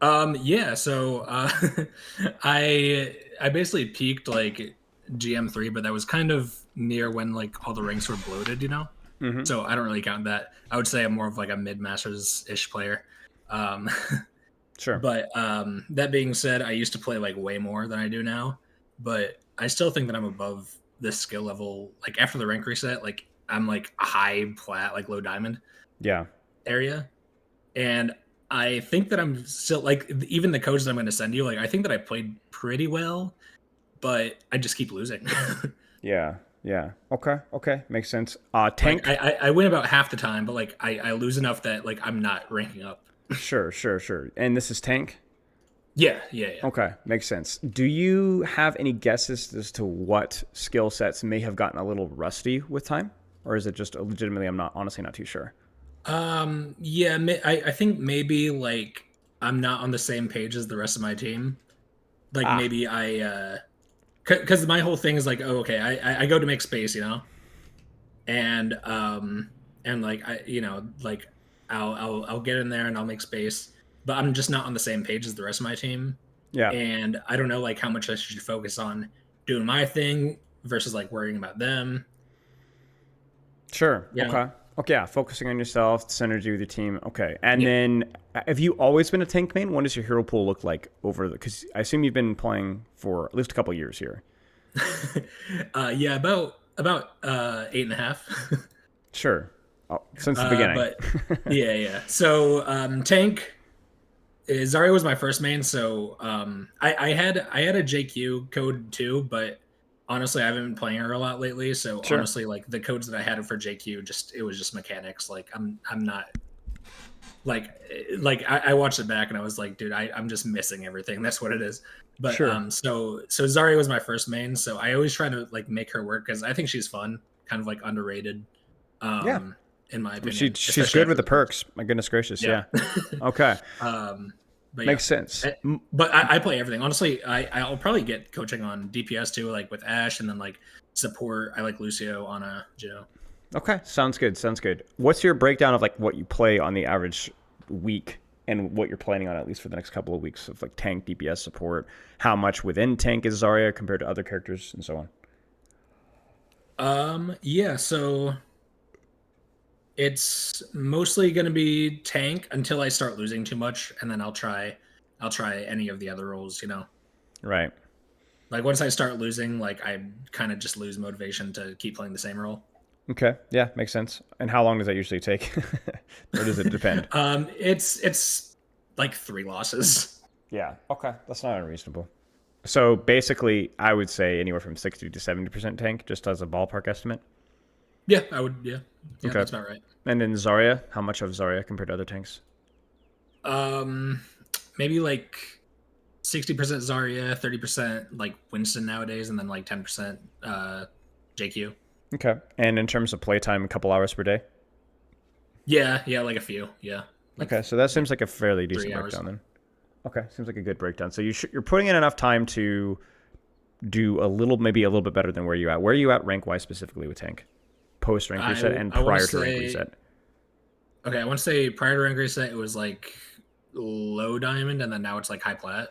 Yeah, so I basically peaked like GM3, but that was kind of near when like all the ranks were bloated, you know? Mm-hmm. So I don't really count that. I would say I'm more of like a mid-masters-ish player. Um Sure. but that being said, I used to play like way more than I do now, but I still think that I'm above this skill level. Like after the rank reset, like I'm like a high plat, like low diamond Yeah. area. And I think that I'm still like even the codes that I'm going to send you. Like I think that I played pretty well, but I just keep losing. Yeah. Yeah. Okay. Okay. Makes sense. Like Tank. I win about half the time, but like I lose enough that like I'm not ranking up. Sure. Sure. Sure. And this is tank. Yeah, yeah, yeah. Okay, makes sense. Do you have any guesses as to what skill sets may have gotten a little rusty with time, or is it just legitimately? I'm not honestly not too sure. Yeah. I think maybe like I'm not on the same page as the rest of my team. Like Ah, maybe because my whole thing is like, oh, okay, I go to make space, you know, and like I like I'll get in there and I'll make space, but I'm just not on the same page as the rest of my team, yeah, and I don't know like how much I should focus on doing my thing versus like worrying about them, sure. you know. Okay, okay, yeah. Focusing on yourself, synergy with your team. Okay, and Yeah. then have you always been a tank main? What does your hero pool look like over the? Because I assume you've been playing for at least a couple years here. Yeah, about 8.5. Sure. Oh, since the beginning. But yeah, yeah. So tank Zarya was my first main, so I had a JQ code too, but honestly, I haven't been playing her a lot lately. So Sure. honestly, like the codes that I had for JQ, just it was just mechanics. Like I'm not like I watched it back and I was like, dude, I'm just missing everything. That's what it is. But Sure. so Zarya was my first main, so I always try to like make her work because I think she's fun, kind of like underrated, Yeah. um, in my She opinion, she's especially good after with the the perks. perks. My goodness gracious. Yeah. Yeah. Okay. But yeah. Makes sense. But I play everything. Honestly, I'll probably get coaching on DPS too, like with Ash, and then like support. I like Lucio on a Juno. Okay, sounds good. Sounds good. What's your breakdown of like what you play on the average week and what you're planning on at least for the next couple of weeks of like tank, DPS support? How much within tank is Zarya compared to other characters and so on? Yeah, so it's mostly gonna be tank until I start losing too much, and then I'll try any of the other roles, you know. Right. Like once I start losing, like I kind of just lose motivation to keep playing the same role. Okay. Yeah, makes sense. And how long does that usually take? Or does it depend? It's like 3 losses. Yeah. Okay. That's not unreasonable. So basically, I would say anywhere from 60 to 70% tank, just as a ballpark estimate. Yeah, I would. Yeah, yeah, Okay. that's about right. And then Zarya, how much of Zarya compared to other tanks? Um, Maybe like 60% Zarya, 30% like Winston nowadays, and then like 10% JQ. Okay. And in terms of playtime, a couple hours per day? Yeah, yeah, like a few. Yeah, like Okay, so that yeah, seems like a fairly decent 3 hours. breakdown then. Okay, seems like a good breakdown. So you're putting in enough time to do a little, maybe a little bit better than where you at. Where are you at rank wise specifically with tank, post rank I reset and I want to prior to rank say reset? okay. I want to say prior to rank reset, it was like low diamond, and then now it's like high plat.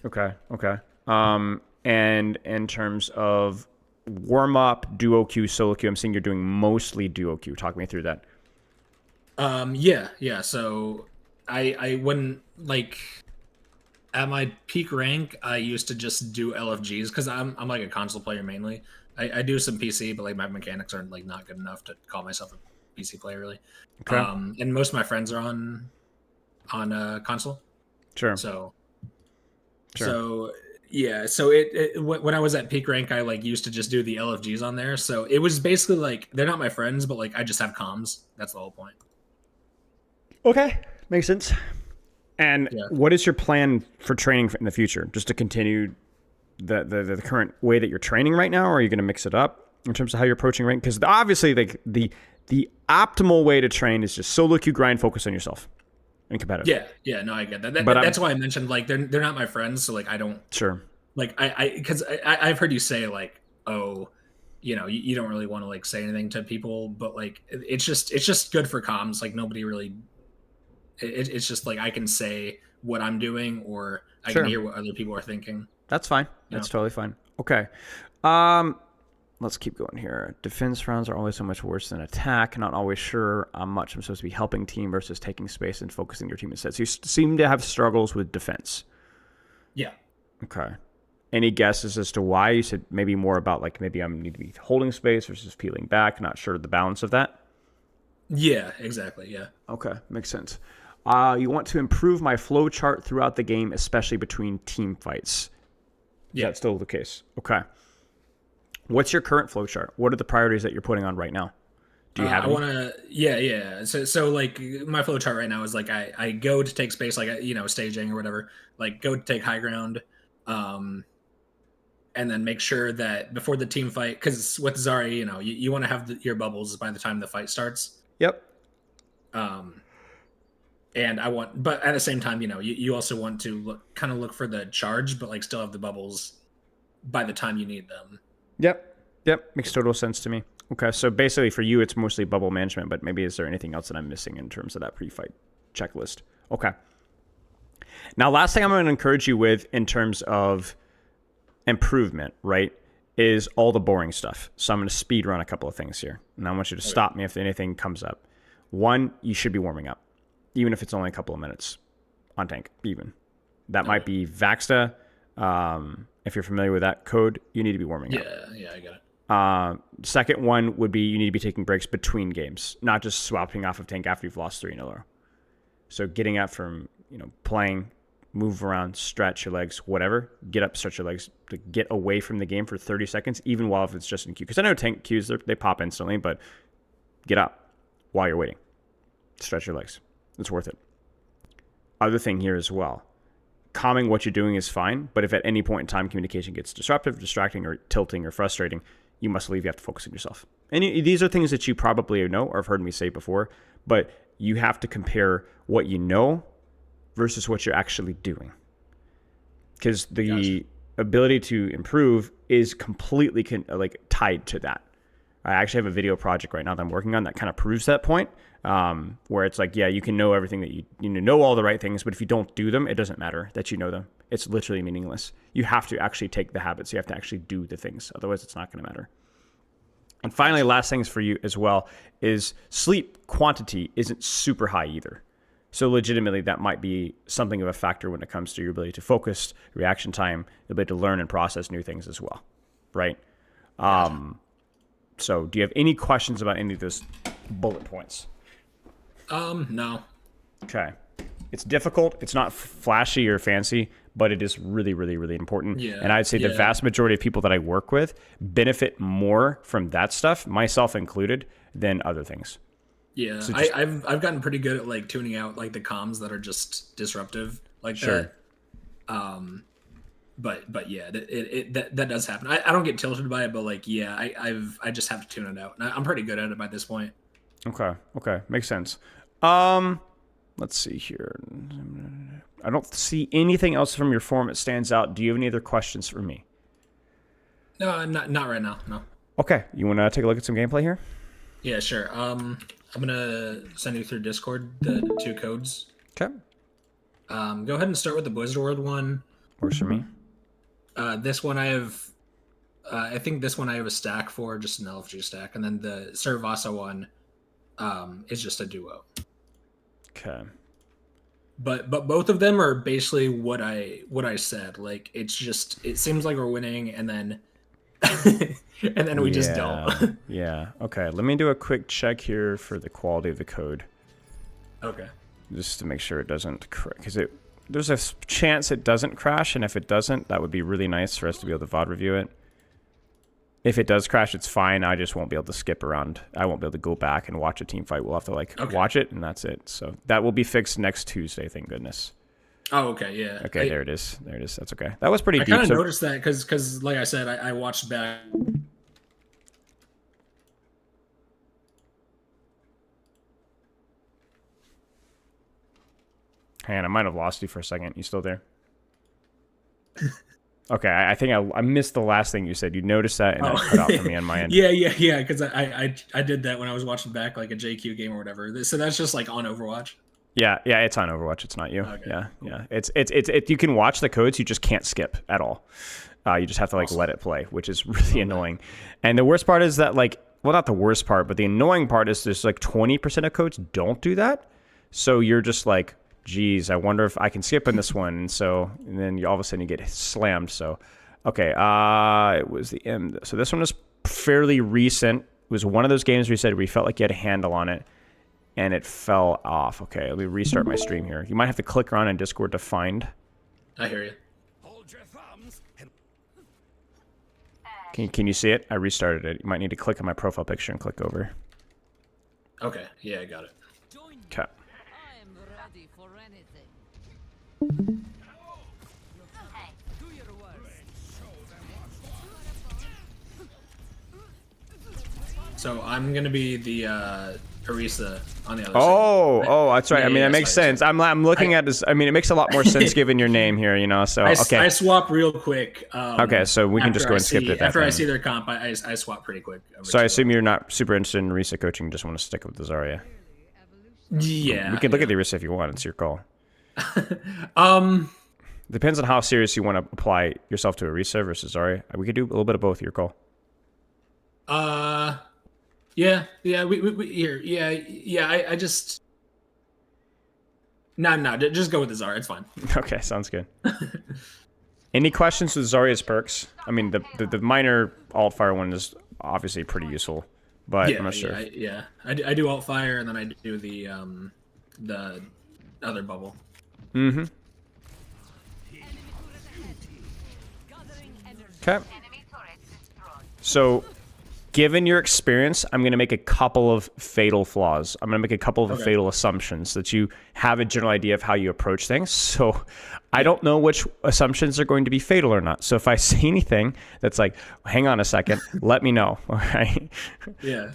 Okay, okay. And in terms of warm up, duo queue, solo queue, I'm seeing you're doing mostly duo queue. Talk me through that. Yeah, yeah. So I when like at my peak rank, I used to just do LFGs because I'm like a console player mainly. I do some PC, but like my mechanics are like not good enough to call myself a PC player really. Okay, And most of my friends are on a console, sure, so sure. so yeah. So when I was at peak rank, I like used to just do the LFGs on there. So it was basically like they're not my friends, but like I just have comms. That's the whole point. Okay, makes sense. And Yeah. what is your plan for training in the future? Just to continue the current way that you're training right now, or are you going to mix it up in terms of how you're approaching rank? Because obviously, like the optimal way to train is just solo queue grind, focus on yourself, and competitive. Yeah, yeah, no, I get that. But I'm That's why I mentioned like they're not my friends, so like I don't sure, like I because I've heard you say like oh you don't really want to like say anything to people, but like it's just good for comms. Like nobody really it's just like I can say what I'm doing, or I can Sure. hear what other people are thinking. That's fine. You know? That's totally fine. Okay. Um, let's keep going here. Defense rounds are always so much worse than attack. Not always sure how much I'm supposed to be helping team versus taking space and focusing your team instead. So you seem to have struggles with defense. Yeah. Okay. Any guesses as to why? You said maybe more about like maybe I need to be holding space versus peeling back. Not sure the balance of that. Yeah, exactly. Yeah. Okay, makes sense. You want to improve my flow chart throughout the game, especially between team fights. Is Yeah. that still the case? Okay. What's your current flow chart? What are the priorities that you're putting on right now? Do you have I any? want to, yeah. So like my flow chart right now is like I go to take space, like staging or whatever. Like go to take high ground, um, and then make sure that before the team fight, because with Zarya, you want to have your bubbles by the time the fight starts. Yep. Um, and but at the same time, you also want to look for the charge, but like still have the bubbles by the time you need them. Yep. Yep. Makes total sense to me. Okay. So basically for you, it's mostly bubble management, but maybe is there anything else that I'm missing in terms of that pre-fight checklist? Okay. Now, last thing I'm going to encourage you with in terms of improvement, right, is all the boring stuff. So I'm going to speed run a couple of things here. And I want you to stop me if anything comes up. One, you should be warming up, even if it's only a couple of minutes on tank, even. That might be Vaxta. If you're familiar with that code, you need to be warming up. Yeah, I got it. Second one would be you need to be taking breaks between games, not just swapping off of tank after you've lost 3 in a row. So getting up from, playing, move around, stretch your legs, whatever, get up, stretch your legs to get away from the game for 30 seconds, even while if it's just in queue. Because I know tank queues, they pop instantly, but get up while you're waiting. Stretch your legs. It's worth it. Other thing here as well. Calming what you're doing is fine, but if at any point in time communication gets disruptive, distracting, or tilting, or frustrating, you must leave. You have to focus on yourself. And these are things that you probably know or have heard me say before, but you have to compare what you know versus what you're actually doing. Because the ability to improve is completely tied to that. I actually have a video project right now that I'm working on that kind of proves that point, where it's like, yeah, you can know everything that you know all the right things, but if you don't do them, it doesn't matter that you know them. It's literally meaningless. You have to actually take the habits. You have to actually do the things. Otherwise, it's not going to matter. And finally, last things for you as well is sleep quantity isn't super high either. So legitimately, that might be something of a factor when it comes to your ability to focus, reaction time, the ability to learn and process new things as well, right? So do you have any questions about any of those bullet points? No. Okay. It's difficult. It's not flashy or fancy, but it is really, really, really important. Yeah, And I'd say the vast majority of people that I work with benefit more from that stuff, myself included, than other things. Yeah, So I've gotten pretty good at like tuning out like the comms that are just disruptive like that. But yeah, that does happen. I don't get tilted by it, but like yeah, I just have to tune it out. And I'm pretty good at it by this point. Okay, makes sense. Let's see here. I don't see anything else from your form that stands out. Do you have any other questions for me? No, not right now. No. Okay, you want to take a look at some gameplay here? Yeah, sure. I'm gonna send you through Discord the 2 codes. Okay, Go ahead and start with the Blizzard World one. works for me. This one I have. I think this one I have a stack for, just an LFG stack, and then the Saravasa one is just a duo. Okay. But both of them are basically what I said. Like it seems like we're winning, and then and then we just don't. Yeah. Okay. Let me do a quick check here for the quality of the code, Okay. just to make sure it doesn't crash. Because there's a chance it doesn't crash, and if it doesn't, that would be really nice for us to be able to VOD review it. If it does crash, it's fine. I just won't be able to skip around. I won't be able to go back and watch a team fight. We'll have to watch it, and that's it. So that will be fixed next Tuesday, thank goodness. Oh, okay, yeah. Okay, there it is. There it is. That's okay. That was pretty I deep. kind of noticed that because, like I said, I watched back. Hang on, I might have lost you for a second. You still there? Okay, I think I missed the last thing you said. You noticed that, and it cut out for me on my end. Yeah. Because I did that when I was watching back like a JQ game or whatever. So that's just like on Overwatch. Yeah, it's on Overwatch. It's not you. Okay, Yeah, cool. yeah. It's you can watch the codes. You just can't skip at all. You just have to like Awesome. let it play, which is really annoying. And the worst part is that like, well, not the worst part, but the annoying part is there's like 20% of codes don't do that. So you're just like, geez, I wonder if I can skip in this one. And then you all of a sudden you get slammed. So, okay, it was the M. So this one is fairly recent. It was one of those games where you said we felt like you had a handle on it, and it fell off. Okay, let me restart my stream here. You might have to click around in Discord to find. I hear you. Can you see it? I restarted it. You might need to click on my profile picture and click over. Okay, yeah, I got it. Okay. I am ready for anything. Do your worst. So I'm gonna be the Orisa on the other side. Oh, that's right. Yeah, I mean, yeah, that makes sorry. sense. I'm looking at this. I mean, it makes a lot more sense given your name here, you know. So okay. I swap real quick. Okay, so we can just go and skip it. After I see their comp, I swap pretty quick. So I assume you're not super interested in Orisa coaching. You just want to stick with the Zarya. Yeah. We can look at the Orisa if you want. It's your call. Um. Depends on how serious you want to apply yourself to Orisa versus Zarya. We could do a little bit of both. Your call. Yeah. We here. Yeah. I just. No. Just go with the Zarya. It's fine. Okay, sounds good. Any questions with Zarya's perks? I mean, the minor alt fire one is obviously pretty useful, but Yeah. I'm not sure. I do alt fire and then I do the other bubble. Mm-hmm. Okay. So, given your experience, I'm going to make a couple of fatal flaws. I'm going to make a couple of fatal assumptions so that you have a general idea of how you approach things. So, I don't know which assumptions are going to be fatal or not. So, if I say anything that's like, hang on a second, let me know. All right. Yeah.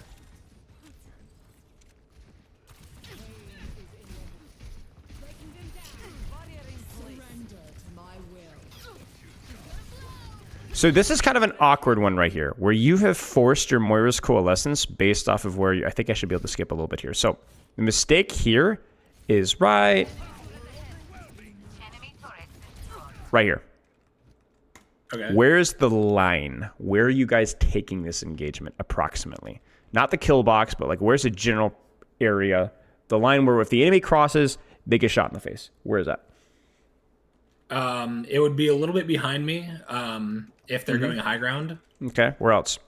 So this is kind of an awkward one right here, where you have forced your Moira's Coalescence based off of where I think I should be able to skip a little bit here. So the mistake here is right here. Okay. Where's the line? Where are you guys taking this engagement approximately? Not the kill box, but like where's the general area? The line where if the enemy crosses, they get shot in the face. Where is that? It would be a little bit behind me. If they're going high ground. Okay, where else?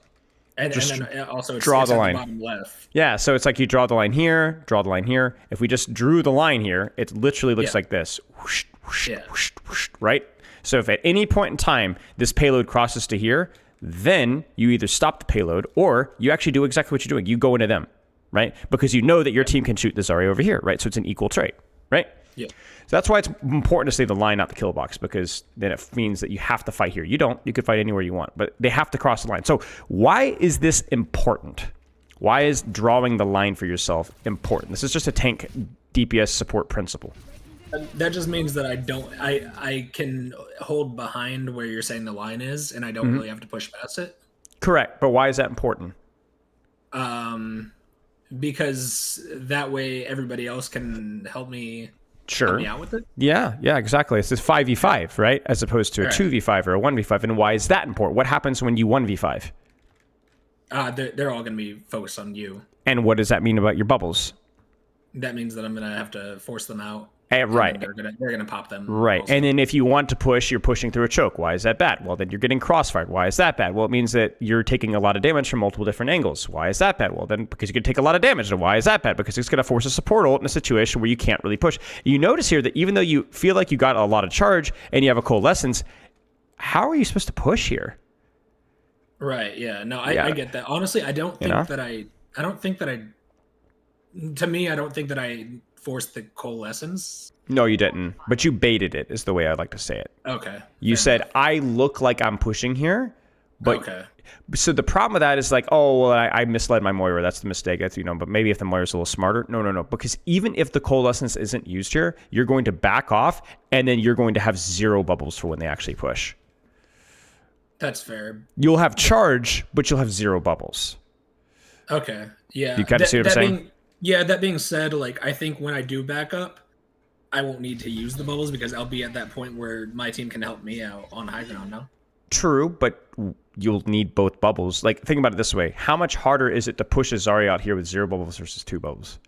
And then also it's, draw it's the at line. The bottom left. Yeah, so it's like you draw the line here, draw the line here. If we just drew the line here, it literally looks like this. Whoosh, whoosh, Yeah. whoosh, whoosh, right? So if at any point in time this payload crosses to here, then you either stop the payload or you actually do exactly what you're doing. You go into them, right? Because you know that your team can shoot the Zarya over here, right? So it's an equal trade, right? Yeah. So that's why it's important to stay the line, not the kill box, because then it means that you have to fight here. You don't. You could fight anywhere you want, but they have to cross the line. So why is this important? Why is drawing the line for yourself important? This is just a tank DPS support principle. That just means that I can hold behind where you're saying the line is, and I don't really have to push past it. Correct. But why is that important? Because that way everybody else can help me. Sure. Help me out with it. Yeah, exactly. It's this 5v5, right? As opposed to a 2v5 or a 1v5. And why is that important? What happens when you 1v5? They're all going to be focused on you. And what does that mean about your bubbles? That means that I'm going to have to force them out. Right. They're gonna pop them. Right. Also. And then if you want to push, you're pushing through a choke. Why is that bad? Well, then you're getting crossfired. Why is that bad? Well, it means that you're taking a lot of damage from multiple different angles. Why is that bad? Well, then because you can take a lot of damage. And why is that bad? Because it's going to force a support ult in a situation where you can't really push. You notice here that even though you feel like you got a lot of charge and you have a coalescence, how are you supposed to push here? Right. Yeah. No, I get that. Honestly, I don't think that I forced the coalescence. No, you didn't. But you baited it, is the way I'd like to say it. Okay. You said, I look like I'm pushing here. But okay. So the problem with that is like, oh, well, I misled my Moira. That's the mistake. That's, but maybe if the Moira's a little smarter. No. Because even if the coalescence isn't used here, you're going to back off and then you're going to have 0 bubbles for when they actually push. That's fair. You'll have charge, but you'll have 0 bubbles. Okay. Yeah. You kind of see what I'm saying? Yeah, that being said, like I think when I do back up, I won't need to use the bubbles because I'll be at that point where my team can help me out on high ground now. True, but you'll need both bubbles. Like, think about it this way. How much harder is it to push a Zarya out here with 0 bubbles versus 2 bubbles?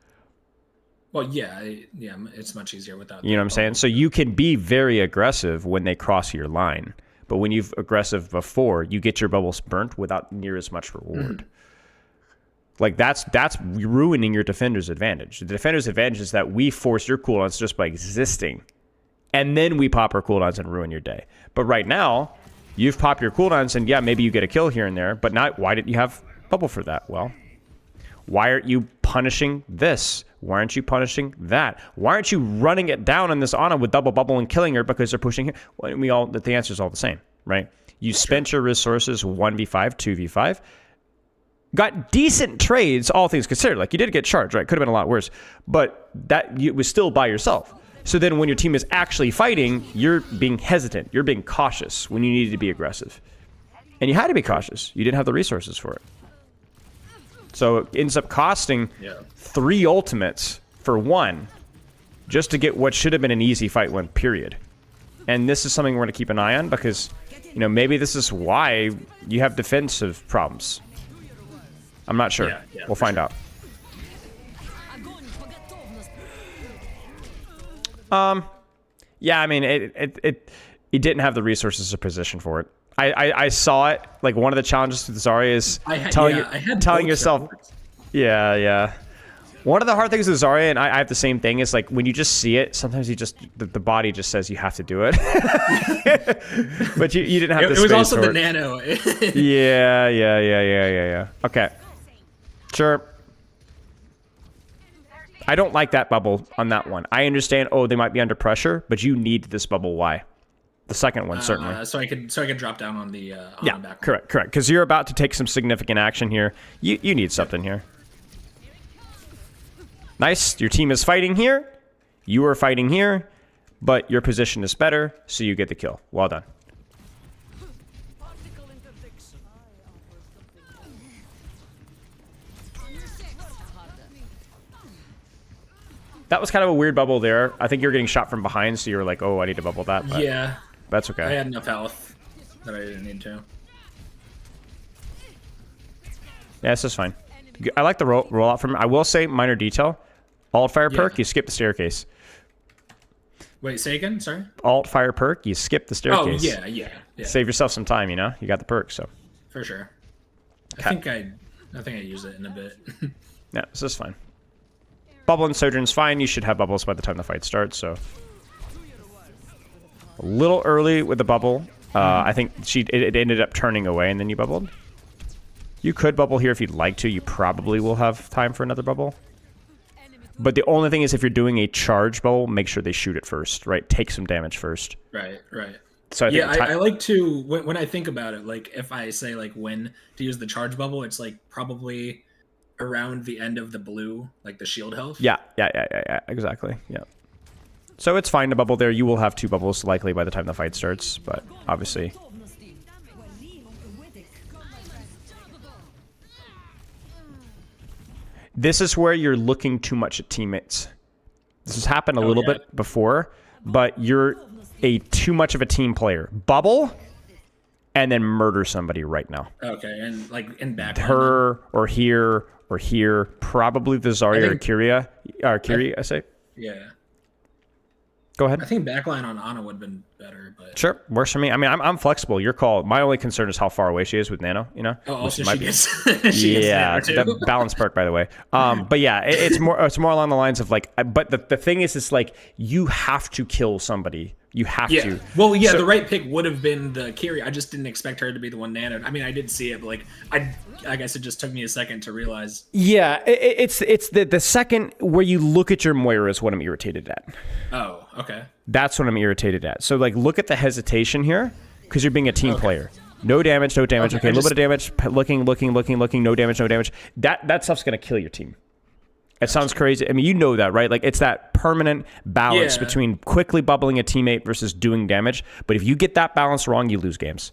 Well, yeah, it's much easier without. You know what I'm saying? So you can be very aggressive when they cross your line. But when you've aggressive before, you get your bubbles burnt without near as much reward. Mm-hmm. Like, that's ruining your defender's advantage. The defender's advantage is that we force your cooldowns just by existing. And then we pop our cooldowns and ruin your day. But right now, you've popped your cooldowns, and yeah, maybe you get a kill here and there, but not. Why didn't you have bubble for that? Well, why aren't you punishing this? Why aren't you punishing that? Why aren't you running it down on this Ana with double bubble and killing her because they're pushing here? Well, the answer is all the same, right? You spent your resources 1v5, 2v5, got decent trades, all things considered. Like, you did get charged, right? Could have been a lot worse, but that you was still by yourself. So then when your team is actually fighting, you're being hesitant. You're being cautious when you needed to be aggressive. And you had to be cautious. You didn't have the resources for it. So it ends up costing 3 ultimates for 1 just to get what should have been an easy fight win, period. And this is something we're going to keep an eye on because, you know, maybe this is why you have defensive problems. I'm not sure. We'll find out. Yeah, I mean, it didn't have the resources to position for it. I saw it. Like, one of the challenges with Zarya is telling yourself. Yeah. One of the hard things with Zarya, and I have the same thing, is like when you just see it, sometimes you just the body just says you have to do it. But you didn't have the space. It was also the nano. Yeah. Okay. Sure. I don't like that bubble on that one. I understand, they might be under pressure, but you need this bubble. Why? The second one, certainly. So I could drop down on the back. Correct. Because you're about to take some significant action here. You need something here. Nice. Your team is fighting here. You are fighting here, but your position is better, so you get the kill. Well done. That was kind of a weird bubble there. I think you're getting shot from behind, so you're like, I need to bubble that. But yeah. That's okay. I had enough health that I didn't need to. Yeah, this is fine. I like the rollout from. I will say, minor detail. Alt fire perk, you skip the staircase. Wait, say again? Sorry? Alt fire perk, you skip the staircase. Oh, yeah. Save yourself some time, you know? You got the perk, so. For sure. I think I use it in a bit. Yeah, this is fine. Bubble and Sojourn's fine. You should have bubbles by the time the fight starts, so. A little early with the bubble. I think it ended up turning away, and then you bubbled. You could bubble here if you'd like to. You probably will have time for another bubble. But the only thing is, if you're doing a charge bubble, make sure they shoot it first, right? Take some damage first. Right. So I like to, when I think about it, like if I say like when to use the charge bubble, it's like probably around the end of the blue, like the shield health. Yeah, exactly. Yeah. So it's fine to bubble there. You will have 2 bubbles likely by the time the fight starts, but obviously. This is where you're looking too much at teammates. This has happened a little bit before, but you're too much of a team player. Bubble, and then murder somebody right now. Okay, and like in back. Her or here or here. Probably the Zarya or Kyria, I say. Yeah. Go ahead. I think backline on Ana would have been better, but sure, works for me. I mean, I'm flexible. Your call. My only concern is how far away she is with Nano. You know. Oh, also she gets. She gets the balance perk, by the way. But yeah, it's more along the lines of like. But the thing is like you have to kill somebody. You have to. Well, yeah, the right pick would have been the Kyria. I just didn't expect her to be the one nano. I mean, I did see it, but like I guess it just took me a second to realize. Yeah, it's the second where you look at your Moira is what I'm irritated at. Oh, okay. That's what I'm irritated at. So like, look at the hesitation here, because you're being a team player. No damage. Okay, a little bit of damage. Looking. No damage. That stuff's gonna kill your team. It sounds crazy. I mean, you know that, right? Like, it's that permanent balance between quickly bubbling a teammate versus doing damage. But if you get that balance wrong, you lose games.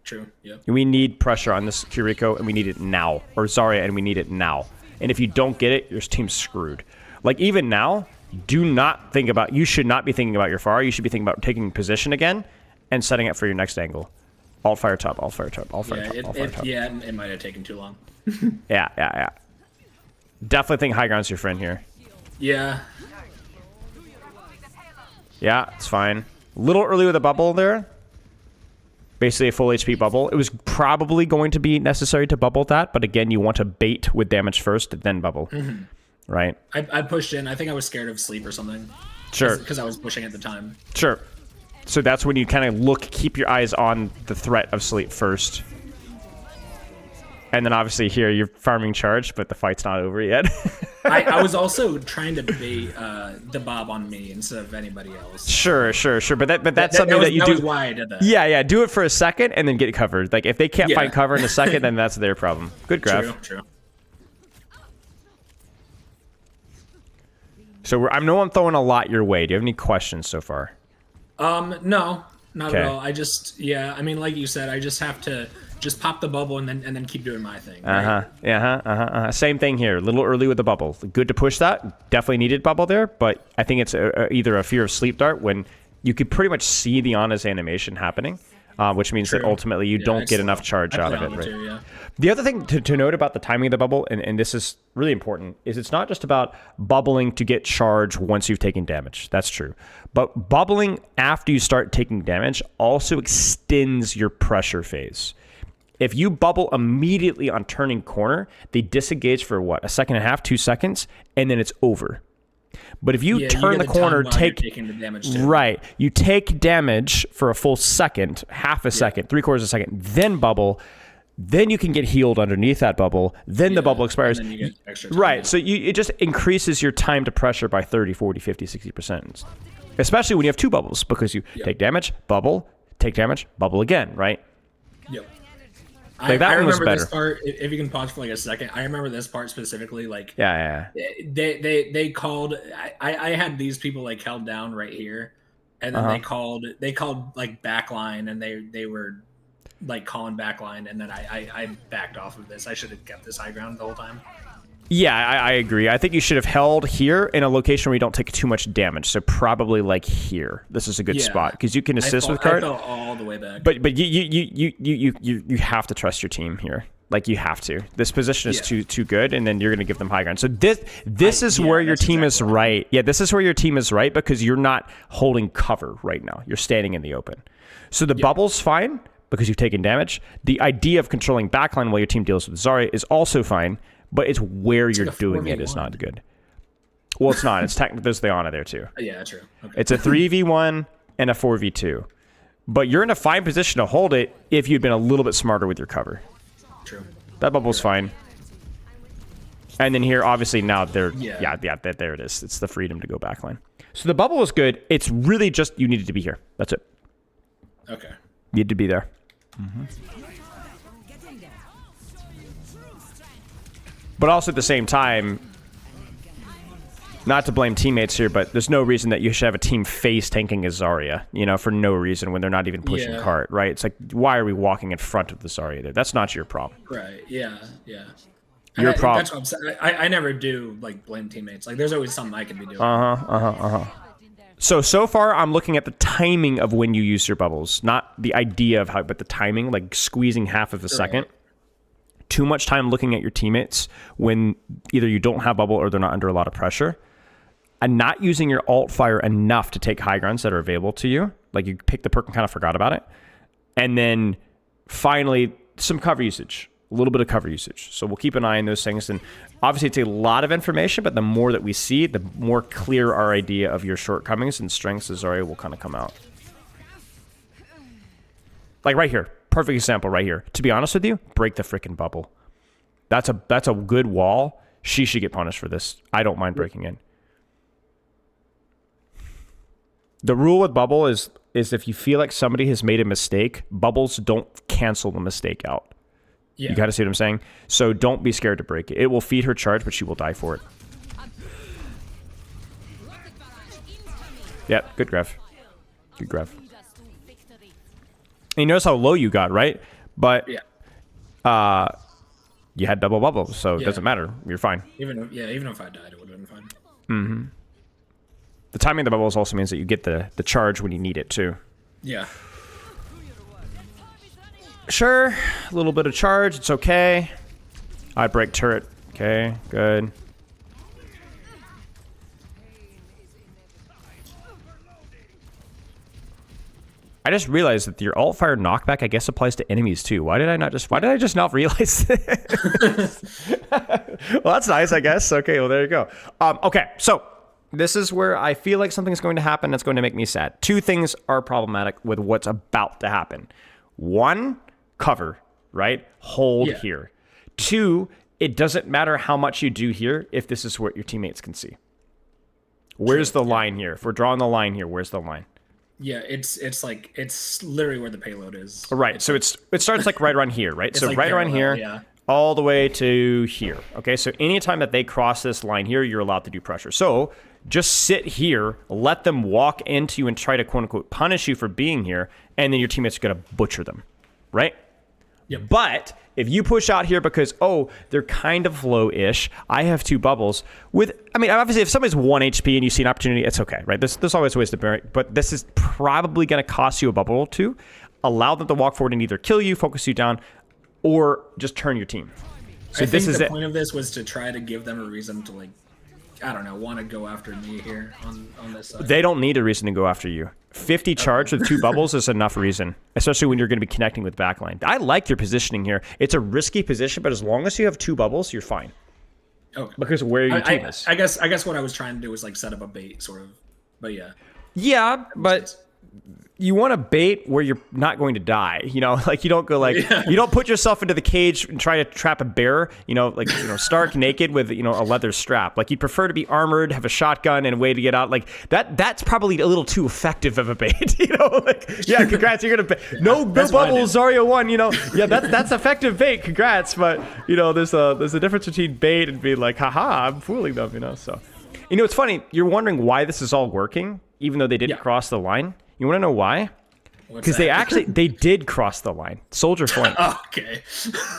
True, yeah. We need pressure on this Kiriko, and we need it now. Or Zarya, and we need it now. And if you don't get it, your team's screwed. Like, even now, you should not be thinking about your far. You should be thinking about taking position again and setting up for your next angle. Alt fire top, alt fire top, alt fire top, alt fire top. Yeah, it might have taken too long. Yeah. Definitely think high ground's your friend here. Yeah. Yeah, it's fine. A little early with a bubble there. Basically a full HP bubble. It was probably going to be necessary to bubble that, but again, you want to bait with damage first, then bubble. Right? I pushed in. I think I was scared of sleep or something. Sure. Because I was pushing at the time. Sure. So that's when you kind of keep your eyes on the threat of sleep first. And then obviously here you're farming charge, but the fight's not over yet. I was also trying to bait the Bob on me instead of anybody else. Sure. But that's something that you do. That was why I did that. Yeah. Do it for a second and then get covered. Like, if they can't find cover in a second, then that's their problem. Good grab. True. So I know I'm throwing a lot your way. Do you have any questions so far? No, not Okay. at all. I mean, like you said, I just have to just pop the bubble and then keep doing my thing. Right? Same thing here. A little early with the bubble. Good to push that. Definitely needed bubble there, but I think it's either a fear of sleep dart when you could pretty much see the Ana's animation happening, which means that ultimately you don't get enough charge out of it. Right? Too, yeah. The other thing to note about the timing of the bubble, and this is really important, is it's not just about bubbling to get charge once you've taken damage. That's true. But bubbling after you start taking damage also extends your pressure phase. If you bubble immediately on turning corner, they disengage for what? A second and a half, 2 seconds, and then it's over. But if you turn the corner, taking the damage too. Right, you take damage for a full second, half a second, 3/4 of a second, then bubble. Then you can get healed underneath that bubble. Then the bubble expires. And then you get extra time. Right. So it just increases your time to pressure by 30, 40, 50, 60%. Especially when you have two bubbles, because you take damage, bubble, take damage, bubble again, right? Yep. Like, that I one was remember better. this part. If you can pause for like a second, I remember this part specifically. Like, Yeah. they called. I had these people like held down right here, and then they called like backline, and they were like calling backline, and then I backed off of this. I should have kept this high ground the whole time. Yeah, I agree. I think you should have held here in a location where you don't take too much damage. So probably like here. This is a good spot because you can assist with card. I fell all the way back. But you have to trust your team here. Like, you have to. This position is too good, and then you're going to give them high ground. So this is where your team is right. Yeah, this is where your team is right because you're not holding cover right now. You're standing in the open. So the bubble's fine because you've taken damage. The idea of controlling backline while your team deals with Zarya is also fine, but it's where you're doing it is not good. Well, it's not. It's technically there's the Ana there too. Yeah, true. Okay. It's a 3v1 and a 4v2. But you're in a fine position to hold it if you'd been a little bit smarter with your cover. True. That bubble's fine. And then here, obviously, now there it is. It's the freedom to go backline. So the bubble was good. It's really just you needed to be here. That's it. Okay. You need to be there. But also at the same time, not to blame teammates here, but there's no reason that you should have a team face tanking a Zarya, for no reason when they're not even pushing cart, right? It's like, why are we walking in front of the Zarya there? That's not your problem. Right. Yeah. Your problem. That's what I'm saying. I never do like blame teammates. Like, there's always something I can be doing. So far, I'm looking at the timing of when you use your bubbles, not the idea of how, but the timing, like squeezing half of a second. Too much time looking at your teammates when either you don't have bubble or they're not under a lot of pressure. And not using your alt fire enough to take high grounds that are available to you. Like, you picked the perk and kind of forgot about it. And then finally, some cover usage. A little bit of cover usage. So we'll keep an eye on those things. And obviously, it's a lot of information, but the more that we see, the more clear our idea of your shortcomings and strengths as Zarya will kind of come out. Like right here. Perfect example right here. To be honest with you, break the freaking bubble. That's a good wall. She should get punished for this. I don't mind breaking in. The rule with bubble is if you feel like somebody has made a mistake, bubbles don't cancel the mistake out. Yeah. You got to see what I'm saying? So don't be scared to break it. It will feed her charge, but she will die for it. Yep, good graph. Good graph. And you notice how low you got, right? But you had double bubbles, so it Yeah. doesn't matter. You're fine. Even if I died, it would have been fine. The timing of the bubbles also means that you get the charge when you need it too. Yeah. Sure, a little bit of charge, it's okay. I break turret. Okay, good. I just realized that your alt fire knockback, I guess, applies to enemies too. Why did I just not realize this? Well, that's nice, I guess. Okay, well, there you go. Okay, so this is where I feel like something's going to happen that's going to make me sad. Two things are problematic with what's about to happen. One, cover, right? Hold here. Two, it doesn't matter how much you do here if this is what your teammates can see. Where's the line here? If we're drawing the line here, where's the line? Yeah, it's literally where the payload is. Right. So it starts like right around here, right? So like right around parallel, here, yeah. all the way to here. Okay. So anytime that they cross this line here, you're allowed to do pressure. So just sit here, let them walk into you and try to quote unquote punish you for being here, and then your teammates are gonna butcher them, right? Yep. But if you push out here because, oh, they're kind of low-ish, I have 2 bubbles. Obviously, if somebody's 1 HP and you see an opportunity, it's okay, right? There's always ways to bear it, but this is probably going to cost you a bubble or 2. Allow them to walk forward and either kill you, focus you down, or just turn your team. So I this think is the it. point of this was to try to give them a reason to, like, I don't know, want to go after me here on this side. They don't need a reason to go after you. 50 charge with 2 bubbles is enough reason, especially when you're going to be connecting with backline. I like your positioning here. It's a risky position, but as long as you have 2 bubbles, you're fine. Okay. Because where your team is. I guess what I was trying to do was like set up a bait, sort of. But yeah. Yeah, but you want to bait where you're not going to die. You know, like you don't go like you don't put yourself into the cage and try to trap a bear. Stark naked with a leather strap. Like you'd prefer to be armored, have a shotgun, and a way to get out. Like that's probably a little too effective of a bait. Congrats, you're gonna no bubbles, Zarya won. That's effective bait. Congrats, but there's a difference between bait and being like, haha, I'm fooling them. So, it's funny. You're wondering why this is all working, even though they didn't cross the line. You want to know why? Because they did cross the line. Soldier flanked. Okay.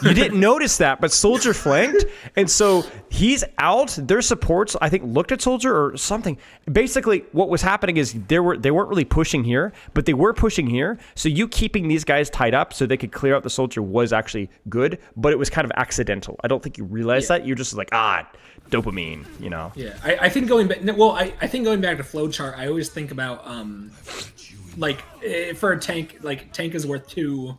You didn't notice that, but Soldier flanked, and so he's out. Their supports, I think, looked at Soldier or something. Basically, what was happening is they weren't really pushing here, but they were pushing here. So you keeping these guys tied up so they could clear out the Soldier was actually good, but it was kind of accidental. I don't think you realized that. You're just like, dopamine, Yeah, I think going back. Well, I think going back to flowchart, I always think about for a tank, like tank is worth 2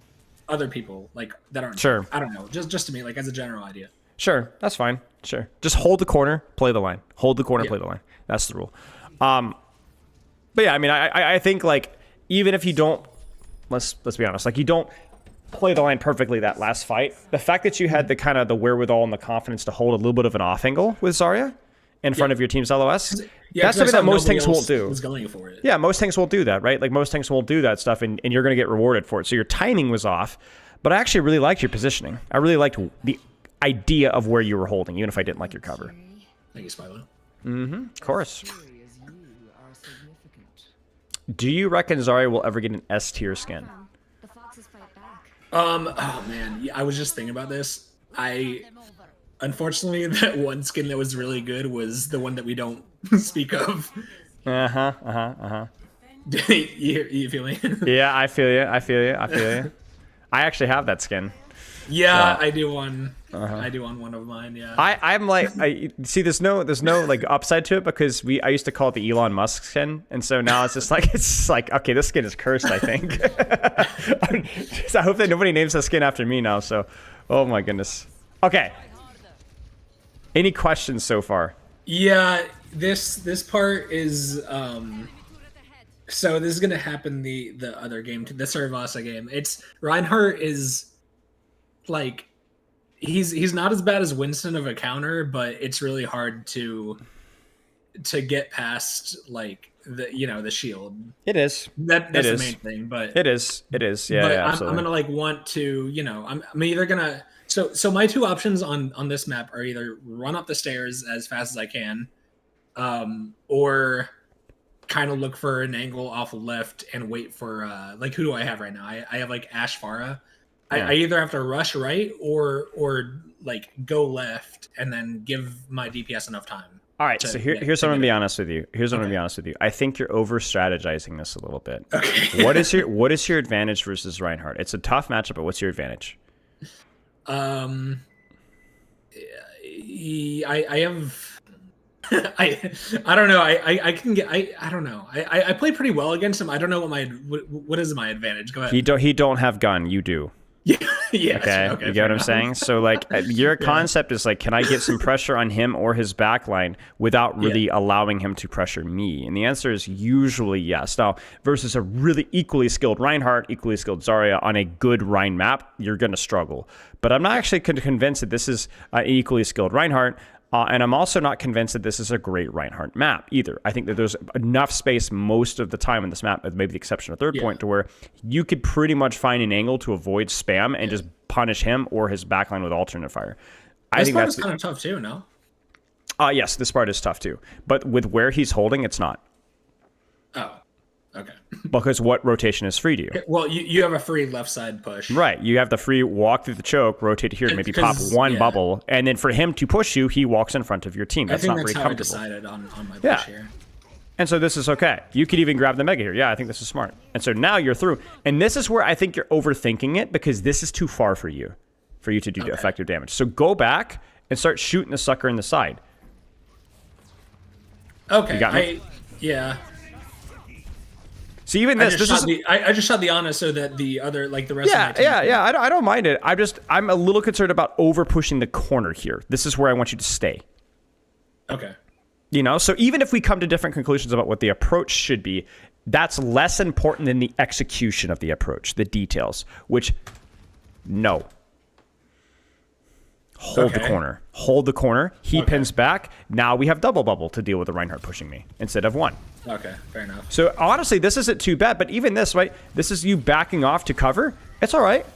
other people like that aren't. Sure. I don't know, just to me, like as a general idea. Sure, that's fine. Sure, just hold the corner, play the line. Hold the corner, play the line. That's the rule. But yeah, I think like even if you don't, let's be honest, like you don't play the line perfectly that last fight. The fact that you had the kind of the wherewithal and the confidence to hold a little bit of an off angle with Zarya in front of your team's LOS, that's something that most tanks won't do. Was going for it. Yeah, most tanks won't do that, right? Like most tanks won't do that stuff, and you're going to get rewarded for it. So your timing was off, but I actually really liked your positioning. I really liked the idea of where you were holding, even if I didn't like your cover. Thank you, Spilo. Of course. Do you reckon Zarya will ever get an S tier skin? The foxes fight back. Oh man, yeah, I was just thinking about this. Unfortunately, that one skin that was really good was the one that we don't speak of. You feel me? Yeah, I feel you. I actually have that skin. Yeah, I do one. I do on one of mine. Yeah. I'm like, see. There's no like upside to it because I used to call it the Elon Musk skin, and so now it's like okay, this skin is cursed. I think. I hope that nobody names that skin after me now. So, oh my goodness. Okay. Any questions so far? Yeah, this part is so this is gonna happen the other game, the Cervasa game. It's Reinhardt is like he's not as bad as Winston of a counter, but it's really hard to get past like the shield. It is. That's the main thing, but it is. Yeah, but yeah, I'm absolutely. gonna like want to I'm either gonna so my 2 options on this map are either run up the stairs as fast as I can, or kind of look for an angle off left and wait for like who do I have right now? I have like Ash Farah. I either have to rush right or like go left and then give my DPS enough time. All right, so here's what I'm gonna be honest with you. Here's what I'm gonna be honest with you. I think you're over strategizing this a little bit. Okay. What is your advantage versus Reinhardt? It's a tough matchup, but what's your advantage? I have I don't know. I can get I don't know. I play pretty well against him. I don't know what is my advantage. Go ahead. He don't have gun. You do. Yeah. Yeah. Okay. You get what I'm saying? So like your concept is like, can I get some pressure on him or his backline without really allowing him to pressure me? And the answer is usually yes. Now versus a really equally skilled Reinhardt, equally skilled Zarya on a good Rhine map, you're going to struggle. But I'm not actually convinced that this is an equally skilled Reinhardt. And I'm also not convinced that this is a great Reinhardt map either. I think that there's enough space most of the time in this map, with maybe the exception of third point, to where you could pretty much find an angle to avoid spam and just punish him or his backline with alternate fire. I think that's kind of tough too, no? Yes, this part is tough too. But with where he's holding, it's not. Oh, okay. Because what rotation is free to you? Well, you have a free left side push. Right. You have the free walk through the choke, rotate here, maybe pop one bubble. And then for him to push you, he walks in front of your team. That's not very comfortable. I decided on my push here. And so this is okay. You could even grab the mega here. Yeah, I think this is smart. And so now you're through. And this is where I think you're overthinking it, because this is too far for you to do effective damage. So go back and start shooting the sucker in the side. Okay. You got me? Yeah. See, even this is I just shot the Ana so that the other, like the rest of my team. Yeah. I don't mind it. I'm a little concerned about over pushing the corner here. This is where I want you to stay. Okay. You know, so even if we come to different conclusions about what the approach should be, that's less important than the execution of the approach, the details, which no. Hold the corner. Hold the corner. He pins back. Now we have double bubble to deal with the Reinhardt pushing me instead of one. Okay, fair enough. So honestly, this isn't too bad, but even this, right? This is you backing off to cover. It's all right.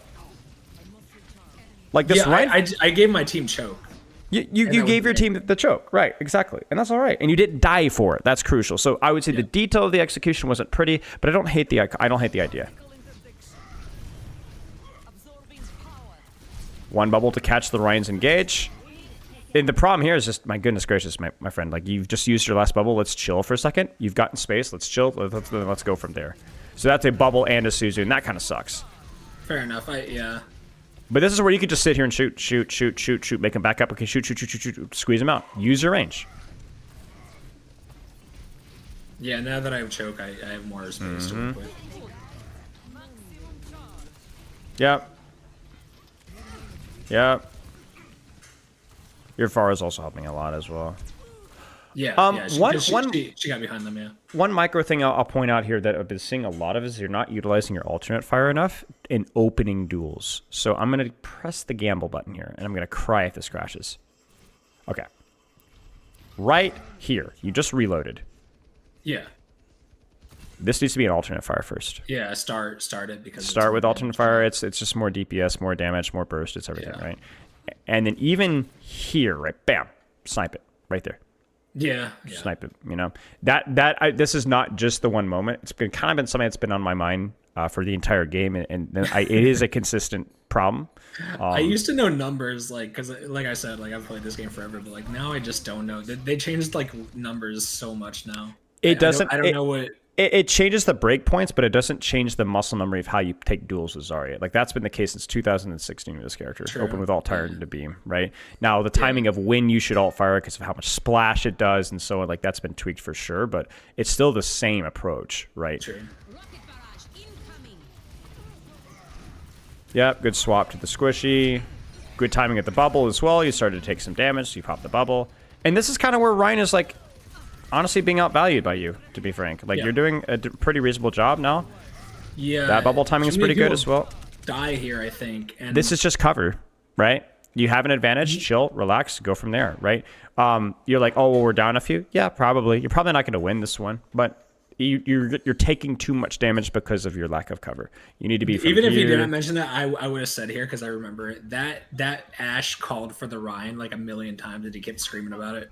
Like this, I gave my team choke. You gave your team the choke, right? Exactly, and that's all right. And you didn't die for it. That's crucial. So I would say the detail of the execution wasn't pretty, but I don't hate the idea. One bubble to catch the Ryan's engage. And the problem here is just, my goodness gracious, my friend, like you've just used your last bubble. Let's chill for a second. You've gotten space. Let's chill. Let's go from there. So that's a bubble and a Suzu, and that kind of sucks. Fair enough. But this is where you could just sit here and shoot, make him back up. Okay, shoot, squeeze him out. Use your range. Yeah, now that I have choke, I have more space to work with. Yep. Your Pharah is also helping a lot as well. Yeah, she got behind them, yeah. One micro thing I'll point out here that I've been seeing a lot of is you're not utilizing your alternate fire enough in opening duels. So I'm going to press the gamble button here, and I'm going to cry if this crashes. Okay. Right here. You just reloaded. Yeah. This needs to be an alternate fire first. Yeah, start it because start with alternate fire. It's just more DPS, more damage, more burst. It's everything, right? And then even here, right? Bam, snipe it right there. Yeah. Snipe it. You know this is not just the one moment. It's been kind of been something that's been on my mind for the entire game, and it is a consistent problem. I used to know numbers, like, because like I said, like I've played this game forever, but like now I just don't know. They changed like numbers so much now. It doesn't. I don't know what. It changes the breakpoints, but it doesn't change the muscle memory of how you take duels with Zarya. Like that's been the case since 2016 with this character. True. Open with alt tyrant to beam, right? Now the timing of when you should alt fire because of how much splash it does and so on, like that's been tweaked for sure, but it's still the same approach, right? True. Yep, good swap to the squishy. Good timing at the bubble as well. You started to take some damage, so you pop the bubble. And this is kind of where Ryan is like honestly being outvalued by you, to be frank. Like you're doing a pretty reasonable job now. Yeah. That bubble timing is pretty good as well. Die here, I think. And this is just cover, right? You have an advantage, chill, relax, go from there, right? You're like, oh, well, we're down a few. Yeah, probably. You're probably not going to win this one, but you're taking too much damage because of your lack of cover. You need to be even if you didn't mention that, I would have said here because I remember it. That Ashe called for the Ryan like a million times, and he kept screaming about it.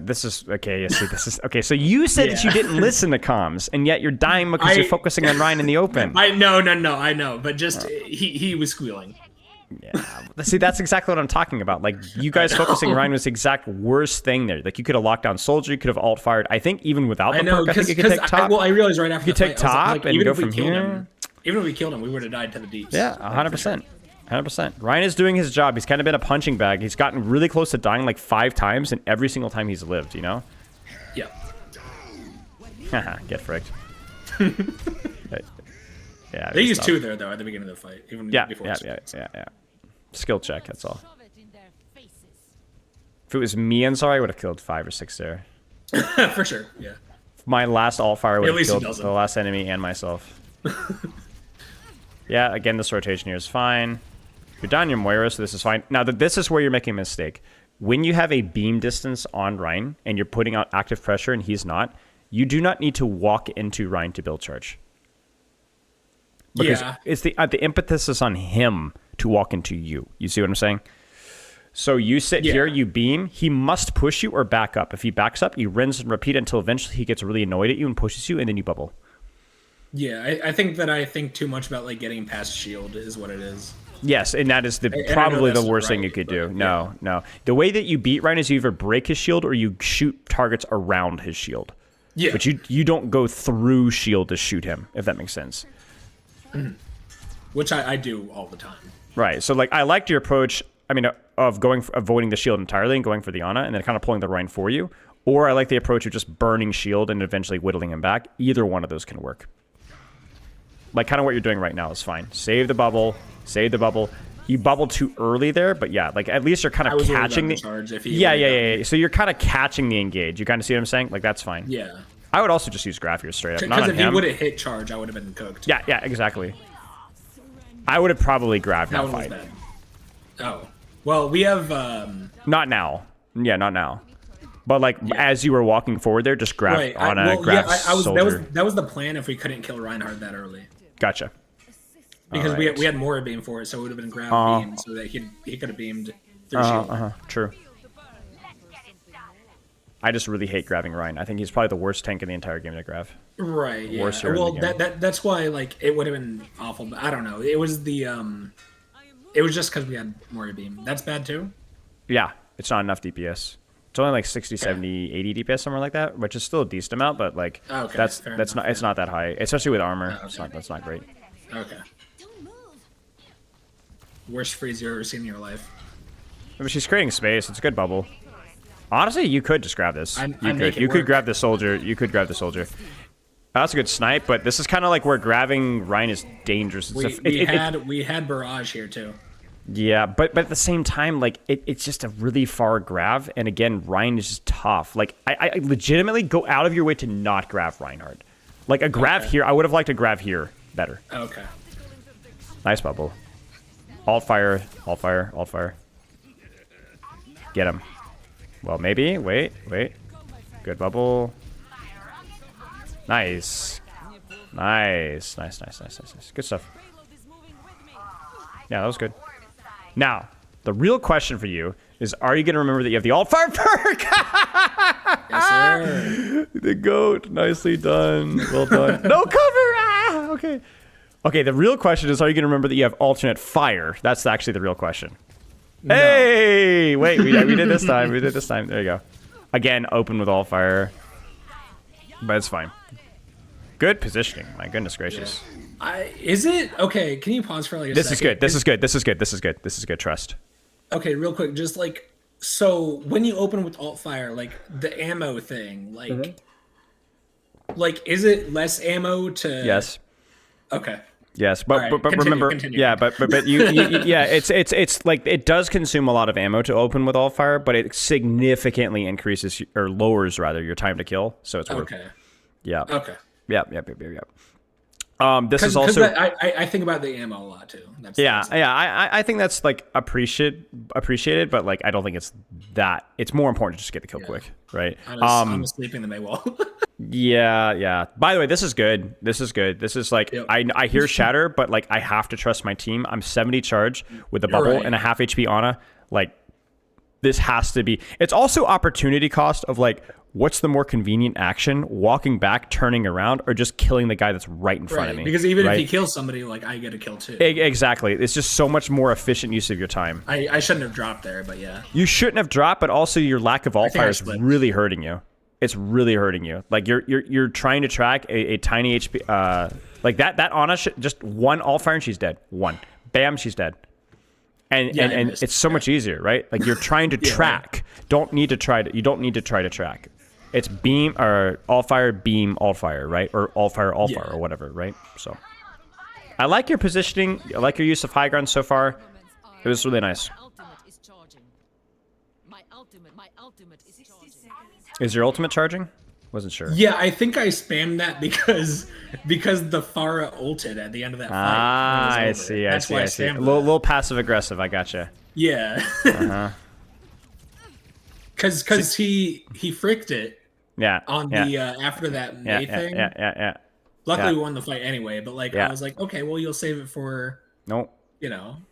This is okay. Yeah, see, this is okay. So you said that you Yeah. didn't listen to comms, and yet you're dying because you're focusing on Ryan in the open. No, I know, but just he was squealing. Yeah. See, that's exactly what I'm talking about. Like, you guys focusing Ryan was the exact worst thing there. Like, you could have locked down Soldier, you could have alt fired. I think even without the I know, perk, I think you could take top. I realized right after You could take top and even go if we from killed here. him, even if we killed him, we would have died to the deeps. Yeah, 100%. 100%. Ryan is doing his job. He's kind of been a punching bag. He's gotten really close to dying like 5 times, and every single time he's lived, you know? Yeah. Haha, get fricked. Yeah. They used 2 there though at the beginning of the fight, even before. Yeah. Skill check, that's all. Shove it in their faces. If it was me and Zarya, I would have killed 5 or 6 there. For sure. Yeah. My last alt fire would At have least he killed doesn't. the last enemy and myself. Yeah, again, this rotation here is fine. You're down your Moira, so this is fine. Now, this is where you're making a mistake. When you have a beam distance on Ryan and you're putting out active pressure and he's not, you do not need to walk into Ryan to build charge. Because it's the impetus is on him to walk into you. You see what I'm saying? So you sit here, you beam, he must push you or back up. If he backs up, you rinse and repeat until eventually he gets really annoyed at you and pushes you, and then you bubble. Yeah, I think that I think too much about like getting past shield is what it is. Yes, and that is probably the worst thing you could do. No. The way that you beat Ryan is you either break his shield or you shoot targets around his shield. Yeah. But you don't go through shield to shoot him, if that makes sense. Which I do all the time. Right. So like I liked your approach. I mean, of avoiding the shield entirely and going for the Ana, and then kind of pulling the Rhine for you. Or I like the approach of just burning shield and eventually whittling him back. Either one of those can work. Like kind of what you're doing right now is fine. Save the bubble. Save the bubble. You bubbled too early there, but yeah, like at least you're kind of catching the charge. Yeah. So you're kind of catching the engage. You kind of see what I'm saying? Like that's fine. Yeah. I would also just use Graph here straight up. Because if he would have hit charge, I would have been cooked. Yeah, exactly. I would have probably grabbed that fight. Was bad. Oh. Well, we have... Not now. Yeah, not now. But like as you were walking forward there, just grab grab Soldier. That was the plan if we couldn't kill Reinhardt that early. Gotcha. Because we had more beam for it, so it would have been grab beam, so that he could have beamed through shield. True. I just really hate grabbing Ryan. I think he's probably the worst tank in the entire game to grab. Right. Yeah. Worst hero Well, in the game. that's why like it would have been awful. But I don't know. It was the It was just because we had more beam. That's bad too. Yeah, it's not enough DPS. It's only like 60, 70, 80 DPS, somewhere like that, which is still a decent amount, but like that's not it's not that high, especially with armor. That's not great. Okay. Worst freeze you've ever seen in your life. But she's creating space. It's a good bubble. Honestly, you could just grab this. You could grab the Soldier. You could grab the Soldier. That's a good snipe, but this is kind of like where grabbing Ryan is dangerous. We had Barrage here too. Yeah, but at the same time, like it's just a really far grab, and again, Ryan is just tough. Like I legitimately go out of your way to not grab Reinhardt. Like a grab here, I would have liked a grab here better. Okay. Nice bubble. Alt fire, alt fire, alt fire. Get him. Well, maybe. Wait. Good bubble. Nice. Nice. Good stuff. Yeah, that was good. Now, the real question for you is, are you going to remember that you have the alt fire perk? Yes, sir. The goat. Nicely done. Well done. No cover. Okay. Okay, the real question is, are you going to remember that you have alternate fire? That's actually the real question. No. Hey! Wait, we did this time. There you go. Again, open with all fire. But it's fine. Good positioning. My goodness gracious. Is it? Okay, can you pause for like a This second? is good. Trust. Okay, real quick. Just like, so when you open with alt fire, like the ammo thing, like, like is it less ammo to... Yes. Okay. Yes, but right, but remember, continue. yeah, but you yeah, it's like it does consume a lot of ammo to open with all fire, but it significantly increases or lowers rather your time to kill. So it's worth. Okay. Yeah. Okay. Yep. This is also. I think about the ammo a lot too. I think that's like appreciated, but like I don't think it's that. It's more important to just get the kill quick, right? I'm asleep in the Maywall. Yeah. By the way, this is good. This is like I hear shatter, but like I have to trust my team. I'm 70 charge with a bubble and a half HP Ana. Like this has to be. It's also opportunity cost of like, what's the more convenient action? Walking back, turning around, or just killing the guy that's right in front of me? Because even right? if he kills somebody, like I get a kill too. Exactly. It's just so much more efficient use of your time. I shouldn't have dropped there, but yeah. You shouldn't have dropped, but also your lack of alt think I fire is slipped. really hurting you. It's really hurting you. Like you're trying to track a tiny HP. Like that Ana just one alt fire and she's dead. One, bam, she's dead. And Yeah, and it's so much easier, right? Like you're trying to track. You don't need to try to track. It's beam or alt fire, beam, alt fire, right? Or alt fire, or whatever, right? So I like your positioning. I like your use of high ground so far. It was really nice. My ultimate is charging. My ultimate is charging. Is your ultimate charging? Wasn't sure. Yeah, I think I spammed that because the Pharah ulted at the end of that fight. Ah, when it I was over. see. That's why I see. A spammed little passive aggressive. I gotcha. Yeah. Uh-huh. Because he fricked it Yeah. on yeah. the after that yeah, May thing. yeah. Luckily, yeah. we won the fight anyway. But like, Yeah. I was like, okay, well, you'll save it for Nope.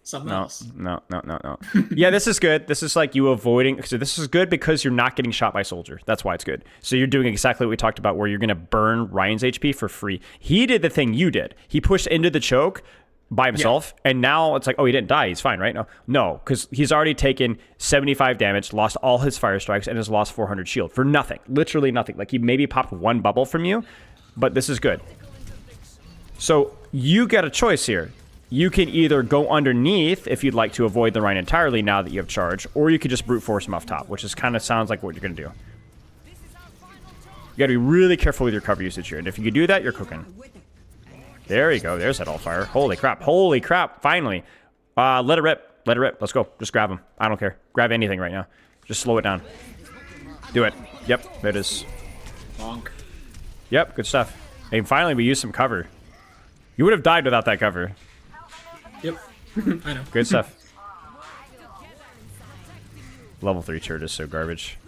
something No, else. no. Yeah, this is good. This is like you avoiding. So this is good because you're not getting shot by soldier. That's why it's good. So you're doing exactly what we talked about, where you're gonna burn Ryan's HP for free. He did the thing you did. He pushed into the choke by himself, and now it's like, oh, he didn't die. He's fine, right? No, because he's already taken 75 damage, lost all his fire strikes, and has lost 400 shield for nothing. Literally nothing. Like he maybe popped one bubble from you, but this is good. So you get a choice here. You can either go underneath if you'd like to avoid the Rhine entirely now that you have charge, or you could just brute force him off top, which is kind of sounds like what you're going to do. You got to be really careful with your cover usage here, and if you can do that, you're cooking. There you go. There's that all fire. Holy crap. Finally. Let it rip. Let's go. Just grab him. I don't care. Grab anything right now. Just slow it down. Do it. Yep, there it is. Bonk. Yep, good stuff. And finally, we used some cover. You would have died without that cover. Yep. I know. Good stuff. Level 3 turret is so garbage.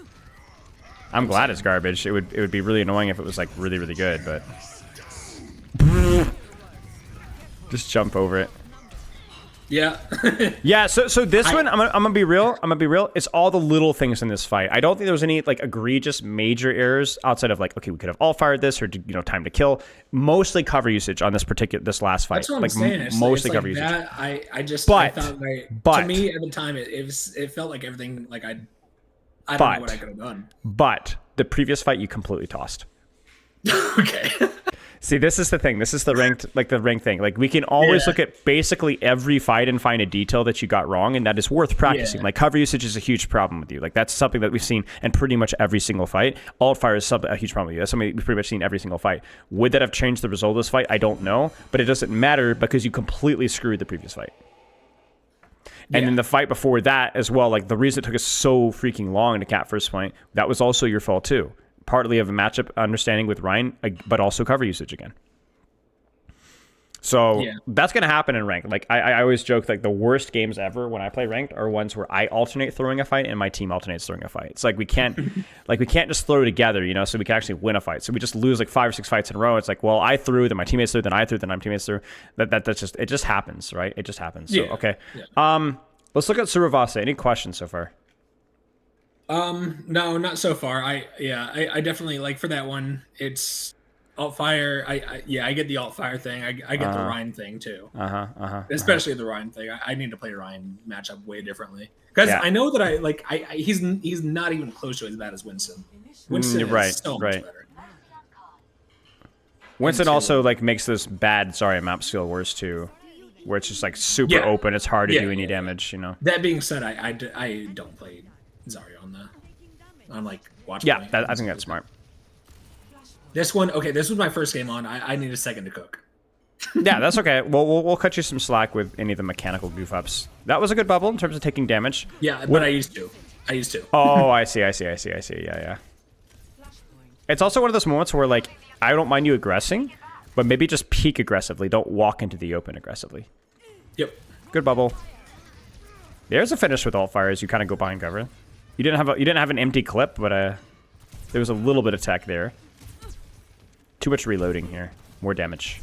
I'm glad it's garbage. It would be really annoying if it was like really, really good, but just jump over it. Yeah. Yeah, so this one, I'm gonna be real. It's all the little things in this fight. I don't think there was any like egregious major errors outside of like, okay, we could have all fired this or time to kill. Mostly cover usage on this last fight. That's what I'm like saying. It's mostly like cover usage. that, I thought But- to me at the time it felt like everything like I don't know what I could have done. But the previous fight you completely tossed. Okay. See, this is the thing. This is the ranked thing. Like we can always look at basically every fight and find a detail that you got wrong, and that is worth practicing. Yeah. Like cover usage is a huge problem with you. Like that's something that we've seen in pretty much every single fight. Alt fire is a huge problem with you. That's something we've pretty much seen every single fight. Would that have changed the result of this fight? I don't know, but it doesn't matter because you completely screwed the previous fight. And then the fight before that as well, like the reason it took us so freaking long to cap first point, that was also your fault too. Partly of a matchup understanding with Ryan, but also cover usage again. So that's going to happen in ranked. Like I always joke, like the worst games ever when I play ranked are ones where I alternate throwing a fight and my team alternates throwing a fight. It's like we can't just throw together, so we can actually win a fight. So we just lose like 5 or 6 fights in a row. It's like, well, I threw, then my teammates threw, then I threw, then my teammates threw. That's just, it just happens, right? It just happens. So, okay. Yeah. Let's look at Suruvasa. Any questions so far? No, not so far. I definitely like for that one. It's alt fire. I get the alt fire thing. I get the Ryan thing too. Especially the Ryan thing. I need to play Ryan matchup way differently because I know that he's not even close to as bad as Winston. Winston is so much better. Winston also like makes this bad Zarya maps feel worse too, where it's just like super open. It's hard to do any damage. That being said, I don't play Zarya on that. I'm like watching. Yeah, I think that's smart. This one, okay. This was my first game on. I need a second to cook. Yeah, that's okay. We'll cut you some slack with any of the mechanical goof ups. That was a good bubble in terms of taking damage. Yeah, but I used to. Oh, I see. Yeah. It's also one of those moments where like I don't mind you aggressing, but maybe just peek aggressively. Don't walk into the open aggressively. Yep. Good bubble. There's a finish with alt fire as you kind of go behind cover. You didn't have an empty clip, but there was a little bit of tech there. Too much reloading here. More damage.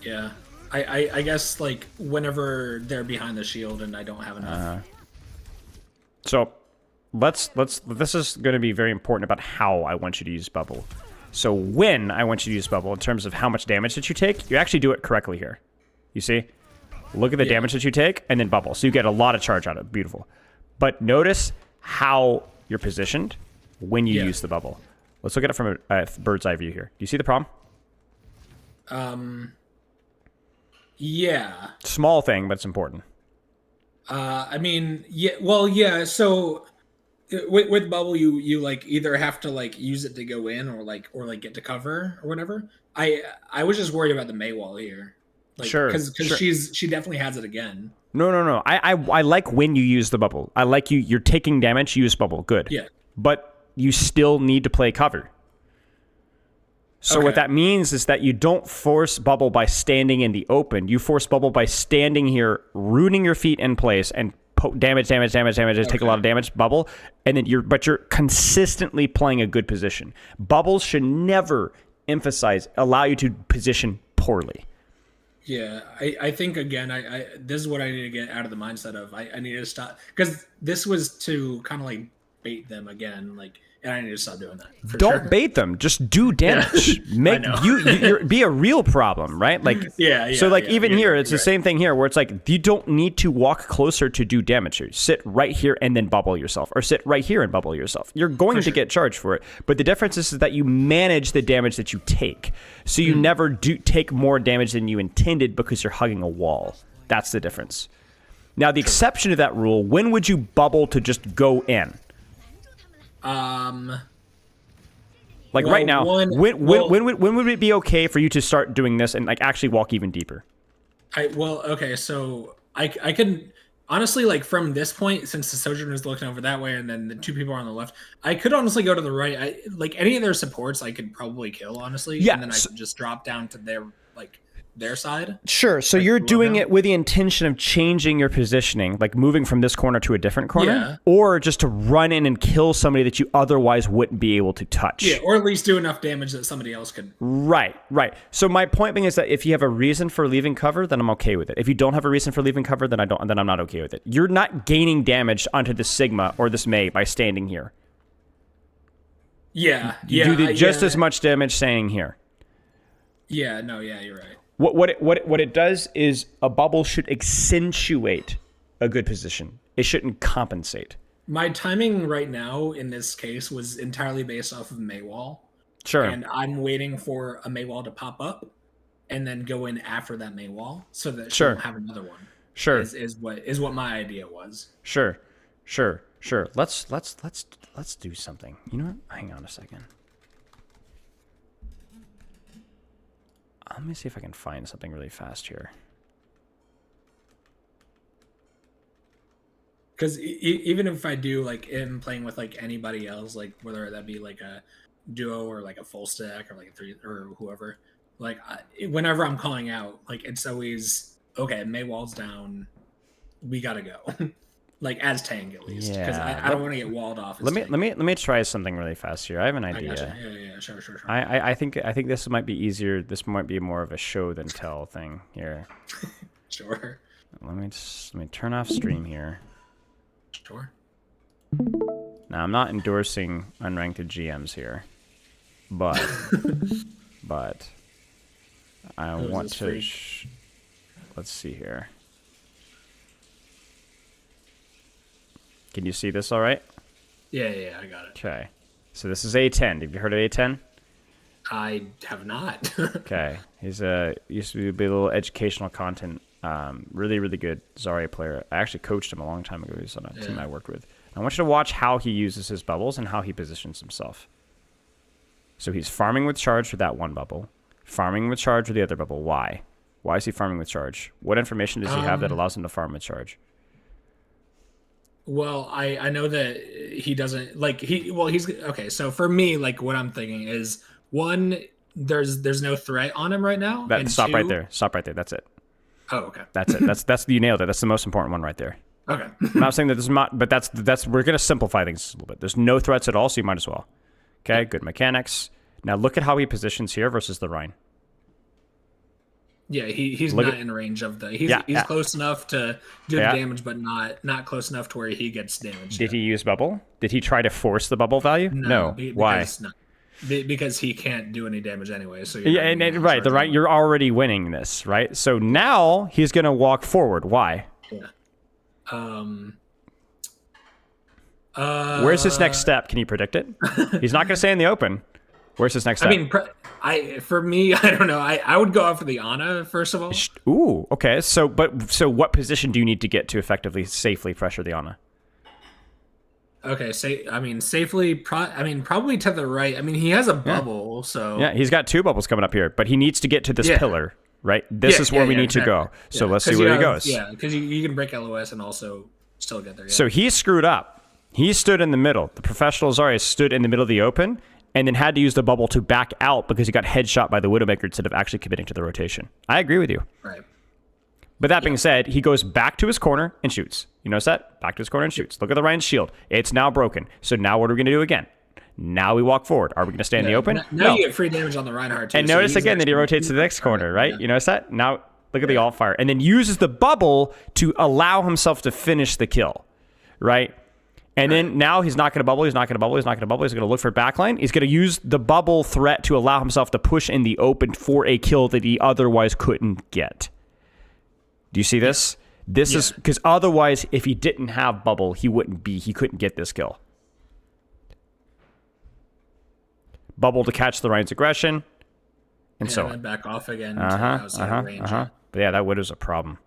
Yeah. I guess like whenever they're behind the shield and I don't have enough. So this is going to be very important about how I want you to use bubble. So when I want you to use bubble in terms of how much damage that you take, you actually do it correctly here. You see? Look at the damage that you take and then bubble. So you get a lot of charge out of it. Beautiful. But notice how you're positioned when you use the bubble. Let's look at it from a bird's eye view here. Do you see the problem? Yeah. Small thing, but it's important. I mean, yeah. Well, yeah. So with bubble, you like either have to like use it to go in or like get to cover or whatever. I was just worried about the Maywall here. Like, sure. Because she definitely has it again. No. I like when you use the bubble. I like you're taking damage, use bubble. Good. Yeah. But you still need to play cover. So what that means is that you don't force bubble by standing in the open. You force bubble by standing here, rooting your feet in place, and damage, take a lot of damage, bubble, and then you're consistently playing a good position. Bubbles should never allow you to position poorly. Yeah, I think again, I this is what I need to get out of the mindset of. I need to stop, because this was to kind of like bait them again, like, and I need to stop doing that. Don't bait them. Just do damage. Make you be a real problem, right? Like So like even here, it's the same thing here, where it's like you don't need to walk closer to do damage. You sit right here and then bubble yourself, or sit right here and bubble yourself. You're going to get charged for it, but the difference is that you manage the damage that you take, so you never do take more damage than you intended because you're hugging a wall. That's the difference. Now the exception to that rule: when would you bubble to just go in? Like right now, when would it be okay for you to start doing this and like actually walk even deeper? Okay, so I can honestly, like, from this point, since the Sojourner's looking over that way and then the two people are on the left, I could honestly go to the right. Like any of their supports I could probably kill, honestly. Yeah, and then I could just drop down to their side. Sure. So you're doing it with the intention of changing your positioning, like moving from this corner to a different corner, or just to run in and kill somebody that you otherwise wouldn't be able to touch. Yeah, or at least do enough damage that somebody else could. Right. So my point being is that if you have a reason for leaving cover, then I'm okay with it. If you don't have a reason for leaving cover, then I'm not okay with it. You're not gaining damage onto the Sigma or this May by standing here. You do just as much damage standing here. Yeah. No. Yeah. You're right. What it does is a bubble should accentuate a good position. It shouldn't compensate. My timing right now in this case was entirely based off of Maywall. Sure. And I'm waiting for a Maywall to pop up and then go in after that Maywall so that she'll have another one. Sure. Is what my idea was. Sure. Let's do something. You know what? Hang on a second. Let me see if I can find something really fast here. Because even if I do, like, am playing with like anybody else, like whether that be like a duo or like a full stack or like a three or whoever, like whenever I'm calling out, like it's always okay. Maywall's down, we gotta go. Like as tank at least, because I don't want to get walled off. Let me try something really fast here. I have an idea. Gotcha. Yeah, sure. I think this might be easier. This might be more of a show than tell thing here. Sure. Let me turn off stream here. Sure. Now I'm not endorsing unranked GMs here, but I want to. Let's see here. Can you see this all right? Yeah, I got it. Okay. So this is A10. Have you heard of A10? I have not. Okay. He's used to be a little educational content. Really, really good Zarya player. I actually coached him a long time ago. He's on a team I worked with. I want you to watch how he uses his bubbles and how he positions himself. So he's farming with charge for that one bubble. Farming with charge for the other bubble. Why? Why is he farming with charge? What information does he have that allows him to farm with charge? Well, I know that he doesn't like he's okay. So for me, like what I'm thinking is one, there's no threat on him right now. Stop right there. That's it. Oh, okay. That's it. That's you nailed it. That's the most important one right there. Okay. I'm not saying that there's not, but that's we're gonna simplify things a little bit. There's no threats at all, so you might as well. Okay, good mechanics. Now look at how he positions here versus the Rhine. Yeah, he's Look not at in range of the. yeah, He's yeah, close enough to do the yeah. damage, but not close enough to where he gets damaged Did yet. he use bubble? Did he try to force the bubble value? No, No. Why? because he can't do any damage anyway. So you're Yeah, not getting any right, charge anyway. you're already winning this, right? So now he's gonna walk forward. Why? Yeah. Where's his next step? Can you predict it? He's not gonna stay in the open. Where's his next step? I mean, for me, I don't know. I would go out for the Ana first of all. Ooh, okay. So what position do you need to get to effectively, safely pressure the Ana? Okay, safely. Probably to the right. I mean, he has a bubble, so Yeah, he's got 2 bubbles coming up here, but he needs to get to this Yeah. pillar, right? This is where we need to go. So let's see where he goes. Yeah, because you can break LOS and also still get there. Yeah. So he screwed up. He stood in the middle. The professional Zarya stood in the middle of the open and then had to use the bubble to back out because he got headshot by the Widowmaker instead of actually committing to the rotation. I agree with you. Right. But that being said, he goes back to his corner and shoots. You notice that? Back to his corner and shoots. Look at the Ryan's shield. It's now broken. So now what are we going to do again? Now we walk forward. Are we going to stay in the open? Now No. you get free damage on the Reinhardt too. And so notice he's again that he actually- rotates to the next corner, right? Yeah. You notice that? Now look at the alt fire. And then uses the bubble to allow himself to finish the kill, right? And then now he's not going to bubble. He's not going to bubble. He's not going to bubble. He's going to look for backline. He's going to use the bubble threat to allow himself to push in the open for a kill that he otherwise couldn't get. Do you see this? This is because otherwise, if he didn't have bubble, he couldn't get this kill. Bubble to catch the Ryan's aggression, and so then back off again. Range. But yeah, that Widow's a problem.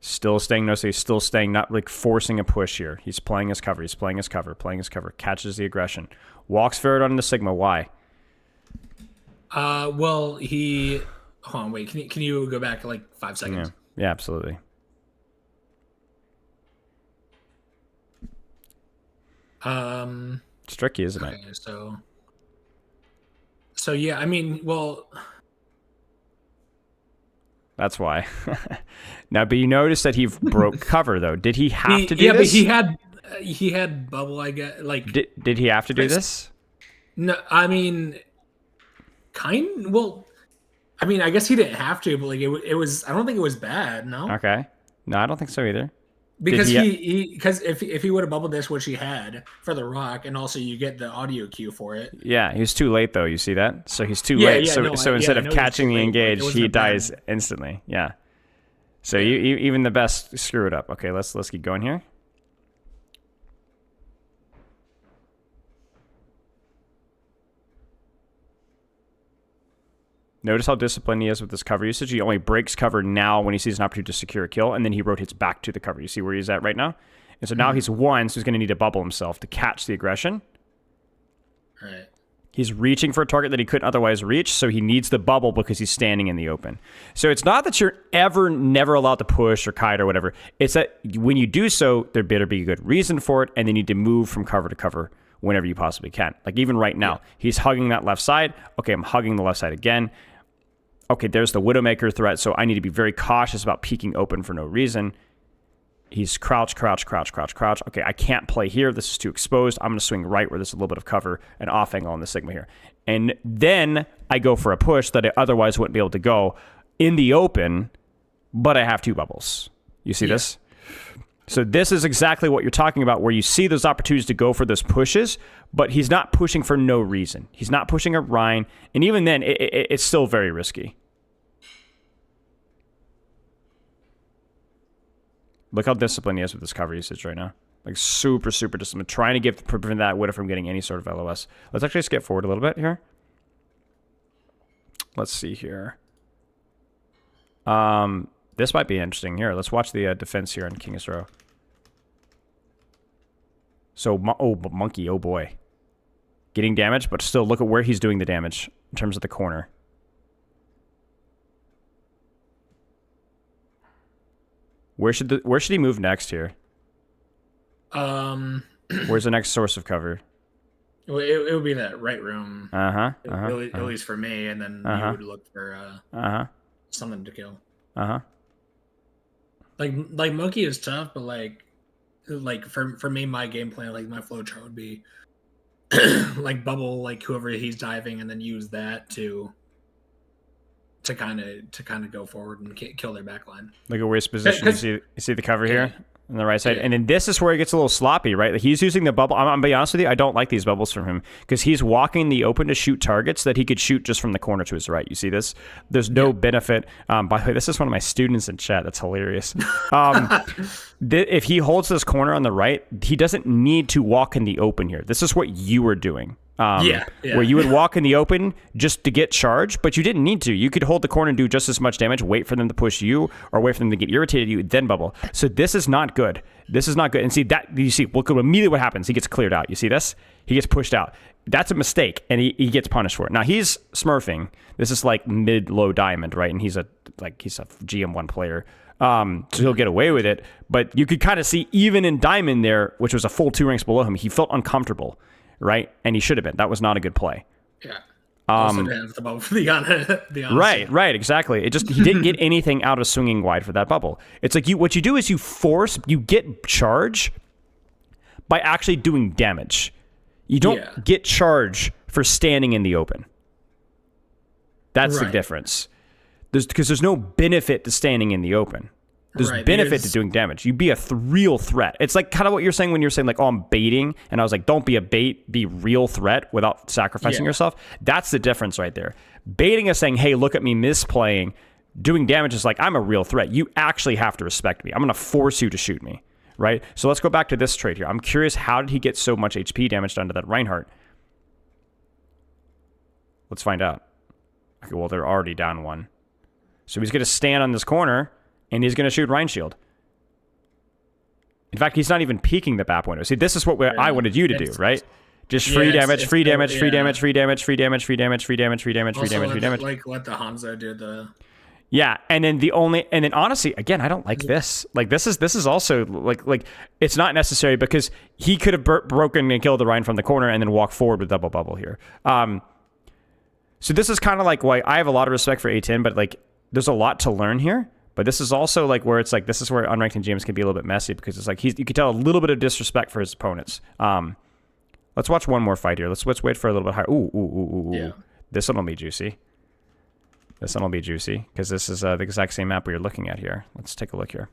Still staying, no, so he's still staying, not like forcing a push here. He's playing his cover. He's playing his cover, catches the aggression. Walks forward on the Sigma. Why? Well, he. Hold on, wait. Can you go back like 5 seconds? Yeah, absolutely. It's tricky, isn't it? Okay, so yeah, I mean, well. That's why. Now, but you notice that he broke cover, though. Did he have to do yeah, this? but he had bubble. I guess like. Did he have to do this? No, I mean, well, I mean, I guess he didn't have to, but like it was. I don't think it was bad. No. Okay. No, I don't think so either. Because because if he would have bubbled this, which he had for the rock, and also you get the audio cue for it. Yeah, he was too late though. You see that? So he's too late. So instead of catching the engage, he dies instantly. Yeah. So you even the best screw it up. Okay, let's keep going here. Notice how disciplined he is with his cover usage. He only breaks cover now when he sees an opportunity to secure a kill, and then he rotates back to the cover. You see where he's at right now? And so now he's one, so he's going to need to bubble himself to catch the aggression. Right. He's reaching for a target that he couldn't otherwise reach, so he needs the bubble because he's standing in the open. So it's not that you're never allowed to push or kite or whatever. It's that when you do so, there better be a good reason for it, and they need to move from cover to cover whenever you possibly can. Like even right now, he's hugging that left side. Okay, I'm hugging the left side again. Okay, there's the Widowmaker threat, so I need to be very cautious about peeking open for no reason. He's crouch. Okay, I can't play here. This is too exposed. I'm going to swing right where there's a little bit of cover and off angle on the Sigma here. And then I go for a push that I otherwise wouldn't be able to go in the open, but I have 2 bubbles. You see this? So this is exactly what you're talking about, where you see those opportunities to go for those pushes, but he's not pushing for no reason. He's not pushing a Rhine, and even then, it's still very risky. Look how disciplined he is with his cover usage right now. Like super disciplined, trying to prevent that Widow from getting any sort of LOS. Let's actually skip forward a little bit here. Let's see here. This might be interesting here. Let's watch the defense here on King's Row. So, but Monkey, oh boy. Getting damage, but still look at where he's doing the damage in terms of the corner. Where should he move next here? Where's the next source of cover? It would be that right room. At least for me, and then you would look for something to kill. Like Monkey is tough, but like like for me, my game plan, like my flow chart would be like bubble like whoever he's diving, and then use that to kind of go forward and kill their backline. Look at where his position. You see the cover here on the right side, and then this is where it gets a little sloppy, right? Like he's using the bubble. I'm gonna be honest with you, I don't like these bubbles from him because he's walking the open to shoot targets that he could shoot just from the corner to his right. You see this? There's no benefit. By the way, this is one of my students in chat. That's hilarious. If he holds this corner on the right, he doesn't need to walk in the open here. This is what you were doing. Where you would walk in the open just to get charged, but you didn't need to. You could hold the corner and do just as much damage, wait for them to push you, or wait for them to get irritated you, then bubble. So this is not good. This is not good. And see, that you see, look immediately what happens. He gets cleared out. You see this? He gets pushed out. That's a mistake, and he gets punished for it. Now, he's smurfing. This is like mid-low diamond, right? And he's a GM1 player. So he'll get away with it. But you could kind of see, even in diamond there, which was a full 2 ranks below him, he felt uncomfortable. Right, and he should have been. That was not a good play. Yeah. Also didn't have the bubble for the honest. Right, exactly. It just he didn't get anything out of swinging wide for that bubble. It's like what you do is you get charge by actually doing damage. You don't get charge for standing in the open. That's the difference. Because there's no benefit to standing in the open. There's benefit to doing damage. You be a real threat. It's like kind of what you're saying when you're saying like, oh, I'm baiting. And I was like, don't be a bait, be real threat without sacrificing yourself. That's the difference right there. Baiting is saying, hey, look at me misplaying. Doing damage is like, I'm a real threat. You actually have to respect me. I'm going to force you to shoot me, right? So let's go back to this trade here. I'm curious, how did he get so much HP damage done to that Reinhardt? Let's find out. Okay, well, they're already down 1. So he's going to stand on this corner, and he's going to shoot Rein Shield. In fact, he's not even peeking the BAP window. See, this is what I wanted you to do, right? Just free damage, free damage, free damage, free damage, free damage, free damage, free damage, free damage, free damage, free damage. Like let the Hanzo do the. Yeah, and then honestly, again, I don't like this. Like this is also like it's not necessary because he could have broken and killed the Rein from the corner and then walk forward with double bubble here. So this is kind of like why I have a lot of respect for A10, but like there's a lot to learn here. But this is also like where it's like this is where unranked and GMs can be a little bit messy because it's like you can tell a little bit of disrespect for his opponents. Let's watch one more fight here. Let's wait for a little bit higher. Ooh. Yeah. This one will be juicy. This one will be juicy because this is the exact same map we were looking at here. Let's take a look here.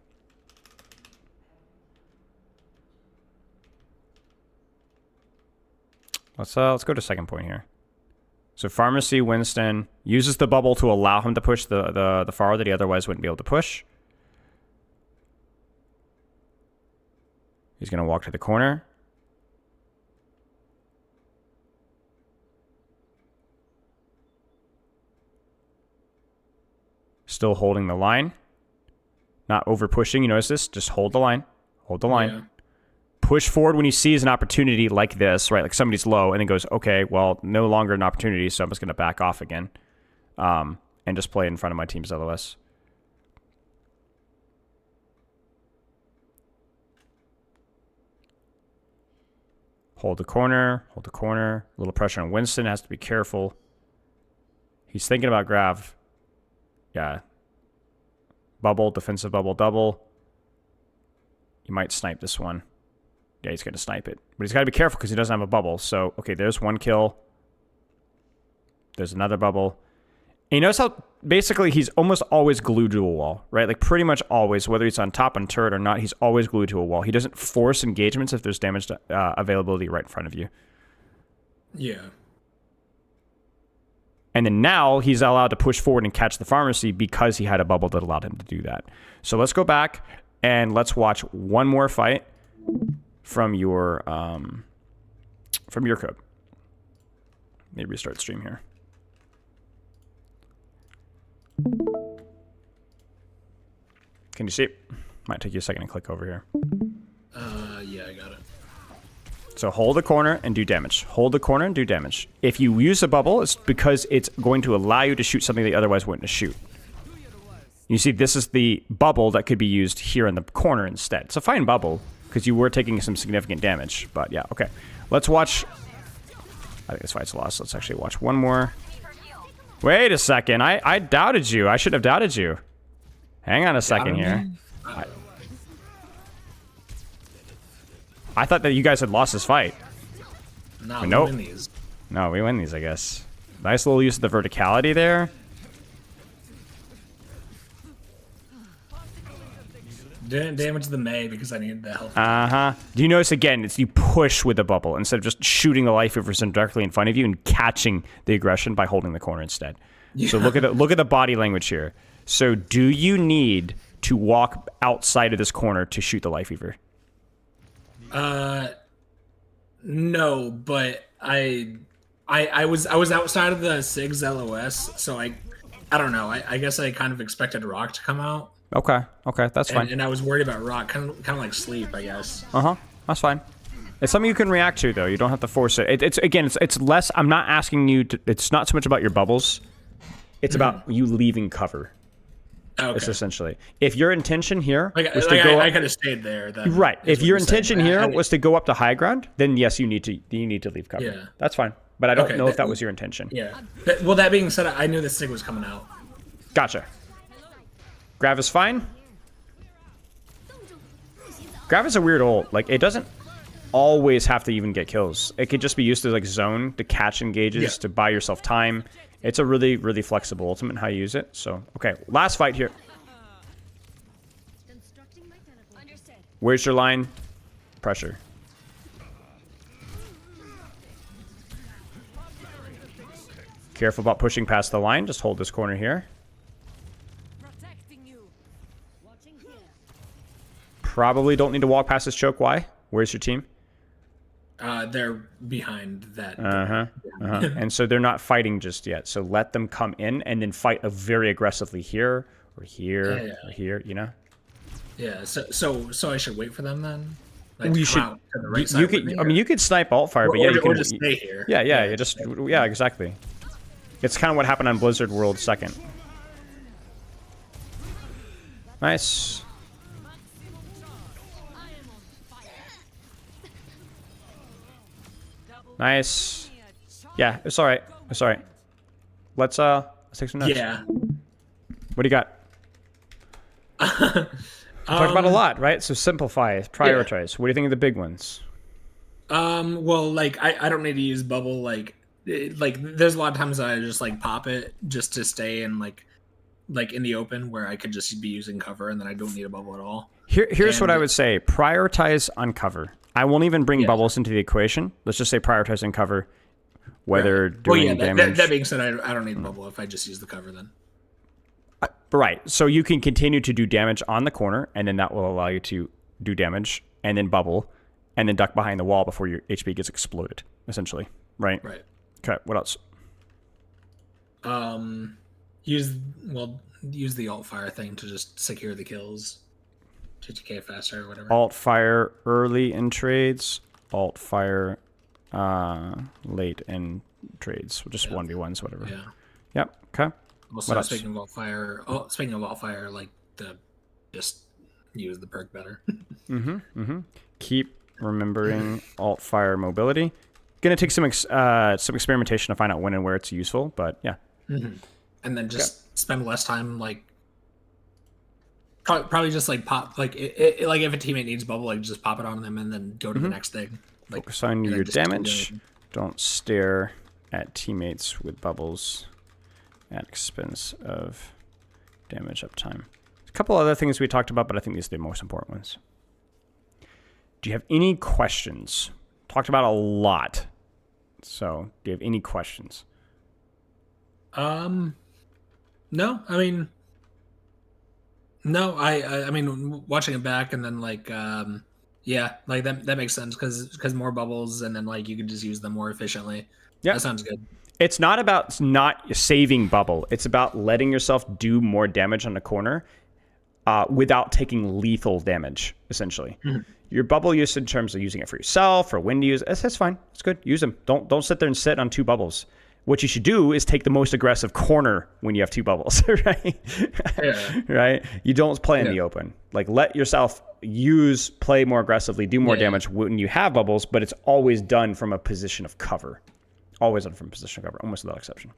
Let's go to second point here. So Pharmacy Winston uses the bubble to allow him to push the Pharah that he otherwise wouldn't be able to push. He's going to walk to the corner. Still holding the line. Not over pushing. You notice this? Just hold the line. Hold the line. Yeah. Push forward when he sees an opportunity like this, right? Like somebody's low and then goes, okay, well, no longer an opportunity, so I'm just going to back off again and just play in front of my team's LOS. Hold the corner. A little pressure on Winston. Has to be careful. He's thinking about Grav. Yeah. Bubble, defensive bubble, double. You might snipe this one. Yeah, he's going to snipe it. But he's got to be careful because he doesn't have a bubble. So, okay, there's one kill. There's another bubble. And you notice how basically he's almost always glued to a wall, right? Like pretty much always, whether he's on top on turret or not, he's always glued to a wall. He doesn't force engagements if there's damage availability right in front of you. Yeah. And then now he's allowed to push forward and catch the Pharmacy because he had a bubble that allowed him to do that. So let's go back and let's watch one more fight from your code. Maybe restart stream here. Can you see it? Might take you a second to click over here. Yeah, I got it. So hold the corner and do damage. Hold the corner and do damage. If you use a bubble, it's because it's going to allow you to shoot something that you otherwise wouldn't shoot. You see, this is the bubble that could be used here in the corner instead. It's a fine bubble because you were taking some significant damage. But yeah, okay. Let's watch. I think this fight's lost. Let's actually watch one more. Wait a second. I doubted you. I shouldn't have doubted you. Hang on a second here. I thought that you guys had lost this fight. No, But we nope. win these. No, we win these, I guess. Nice little use of the verticality there. Didn't damage the May because I needed the health. Do you notice again? It's you push with the bubble instead of just shooting the life weaver directly in front of you and catching the aggression by holding the corner instead. Yeah. So look at the body language here. So do you need to walk outside of this corner to shoot the life weaver? No, but I was outside of the SIG's LOS, so I don't know. I guess I kind of expected Rock to come out. Okay, that's fine. And I was worried about Rock, kind of like sleep, I guess. That's fine. It's something you can react to, though. You don't have to force it. It's less. I'm not asking you to. It's not so much about your bubbles. It's about you leaving cover. Okay. It's essentially, if your intention here I could have stayed there. Right. If your intention here I was to go up to high ground, then yes, you need to leave cover. Yeah. That's fine. But I don't Okay, know if that was your intention. Yeah. Well, that being said, I knew the SIG was coming out. Gotcha. Grav is fine. Grav is a weird ult. Like, it doesn't always have to even get kills. It could just be used to, like, zone, to catch engages, to buy yourself time. It's a really, really flexible ultimate in how you use it. So, okay, last fight here. Where's your line? Pressure. Careful about pushing past the line. Just hold this corner here. Probably don't need to walk past this choke. Why? Where's your team? They're behind that. And so they're not fighting just yet. So let them come in and then fight very aggressively here or here or here. You know. Yeah. So I should wait for them then. Like You to should. come out to the right side You with could. me, I mean, you could snipe alt fire, but yeah, you or can just stay here. Yeah. Yeah, exactly. It's kind of what happened on Blizzard World 2nd. Nice. Nice. Yeah, it's all right. It's all right. Let's take some notes. Yeah. What do you got? Talk about a lot, right? So simplify, prioritize. What do you think of the big ones? Well, like I don't need to use bubble. Like there's a lot of times I just like pop it just to stay in like in the open where I could just be using cover and then I don't need a bubble at all. Here's what I would say: prioritize on cover. I won't even bring bubbles into the equation. Let's just say prioritize on cover, whether doing damage. That being said, I don't need a bubble if I just use the cover then. Right. So you can continue to do damage on the corner, and then that will allow you to do damage, and then bubble, and then duck behind the wall before your HP gets exploded, essentially. Right? Right. Okay, what else? Use the alt fire thing to just secure the kills. 50k faster or whatever. Alt fire early in trades, alt fire late in trades. Just 1v1s, whatever. Yeah. Yep. Okay. Also, speaking of alt fire, like just use the perk better. Keep remembering alt fire mobility. Gonna take some experimentation to find out when and where it's useful, but yeah. And then just spend less time like. Probably just like pop like like if a teammate needs bubble, like just pop it on them and then go to the next thing. Like, focus on your damage. Don't stare at teammates with bubbles at expense of damage uptime. A couple other things we talked about, but I think these are the most important ones. Do you have any questions? Talked about a lot. So, do you have any questions? No, I mean. No, I mean watching it back and then like like that makes sense because more bubbles and then like you can just use them more efficiently. Yeah, that sounds good. It's not about not saving bubble. It's about letting yourself do more damage on the corner without taking lethal damage. Essentially, your bubble use in terms of using it for yourself or when to use that's fine. It's good. Use them. Don't sit there and sit on 2 bubbles. What you should do is take the most aggressive corner when you have 2 bubbles, right? Yeah. Right? You don't play in the open. Like, let yourself play more aggressively, do more damage when you have bubbles, but it's always done from a position of cover. Always done from a position of cover, almost without exception.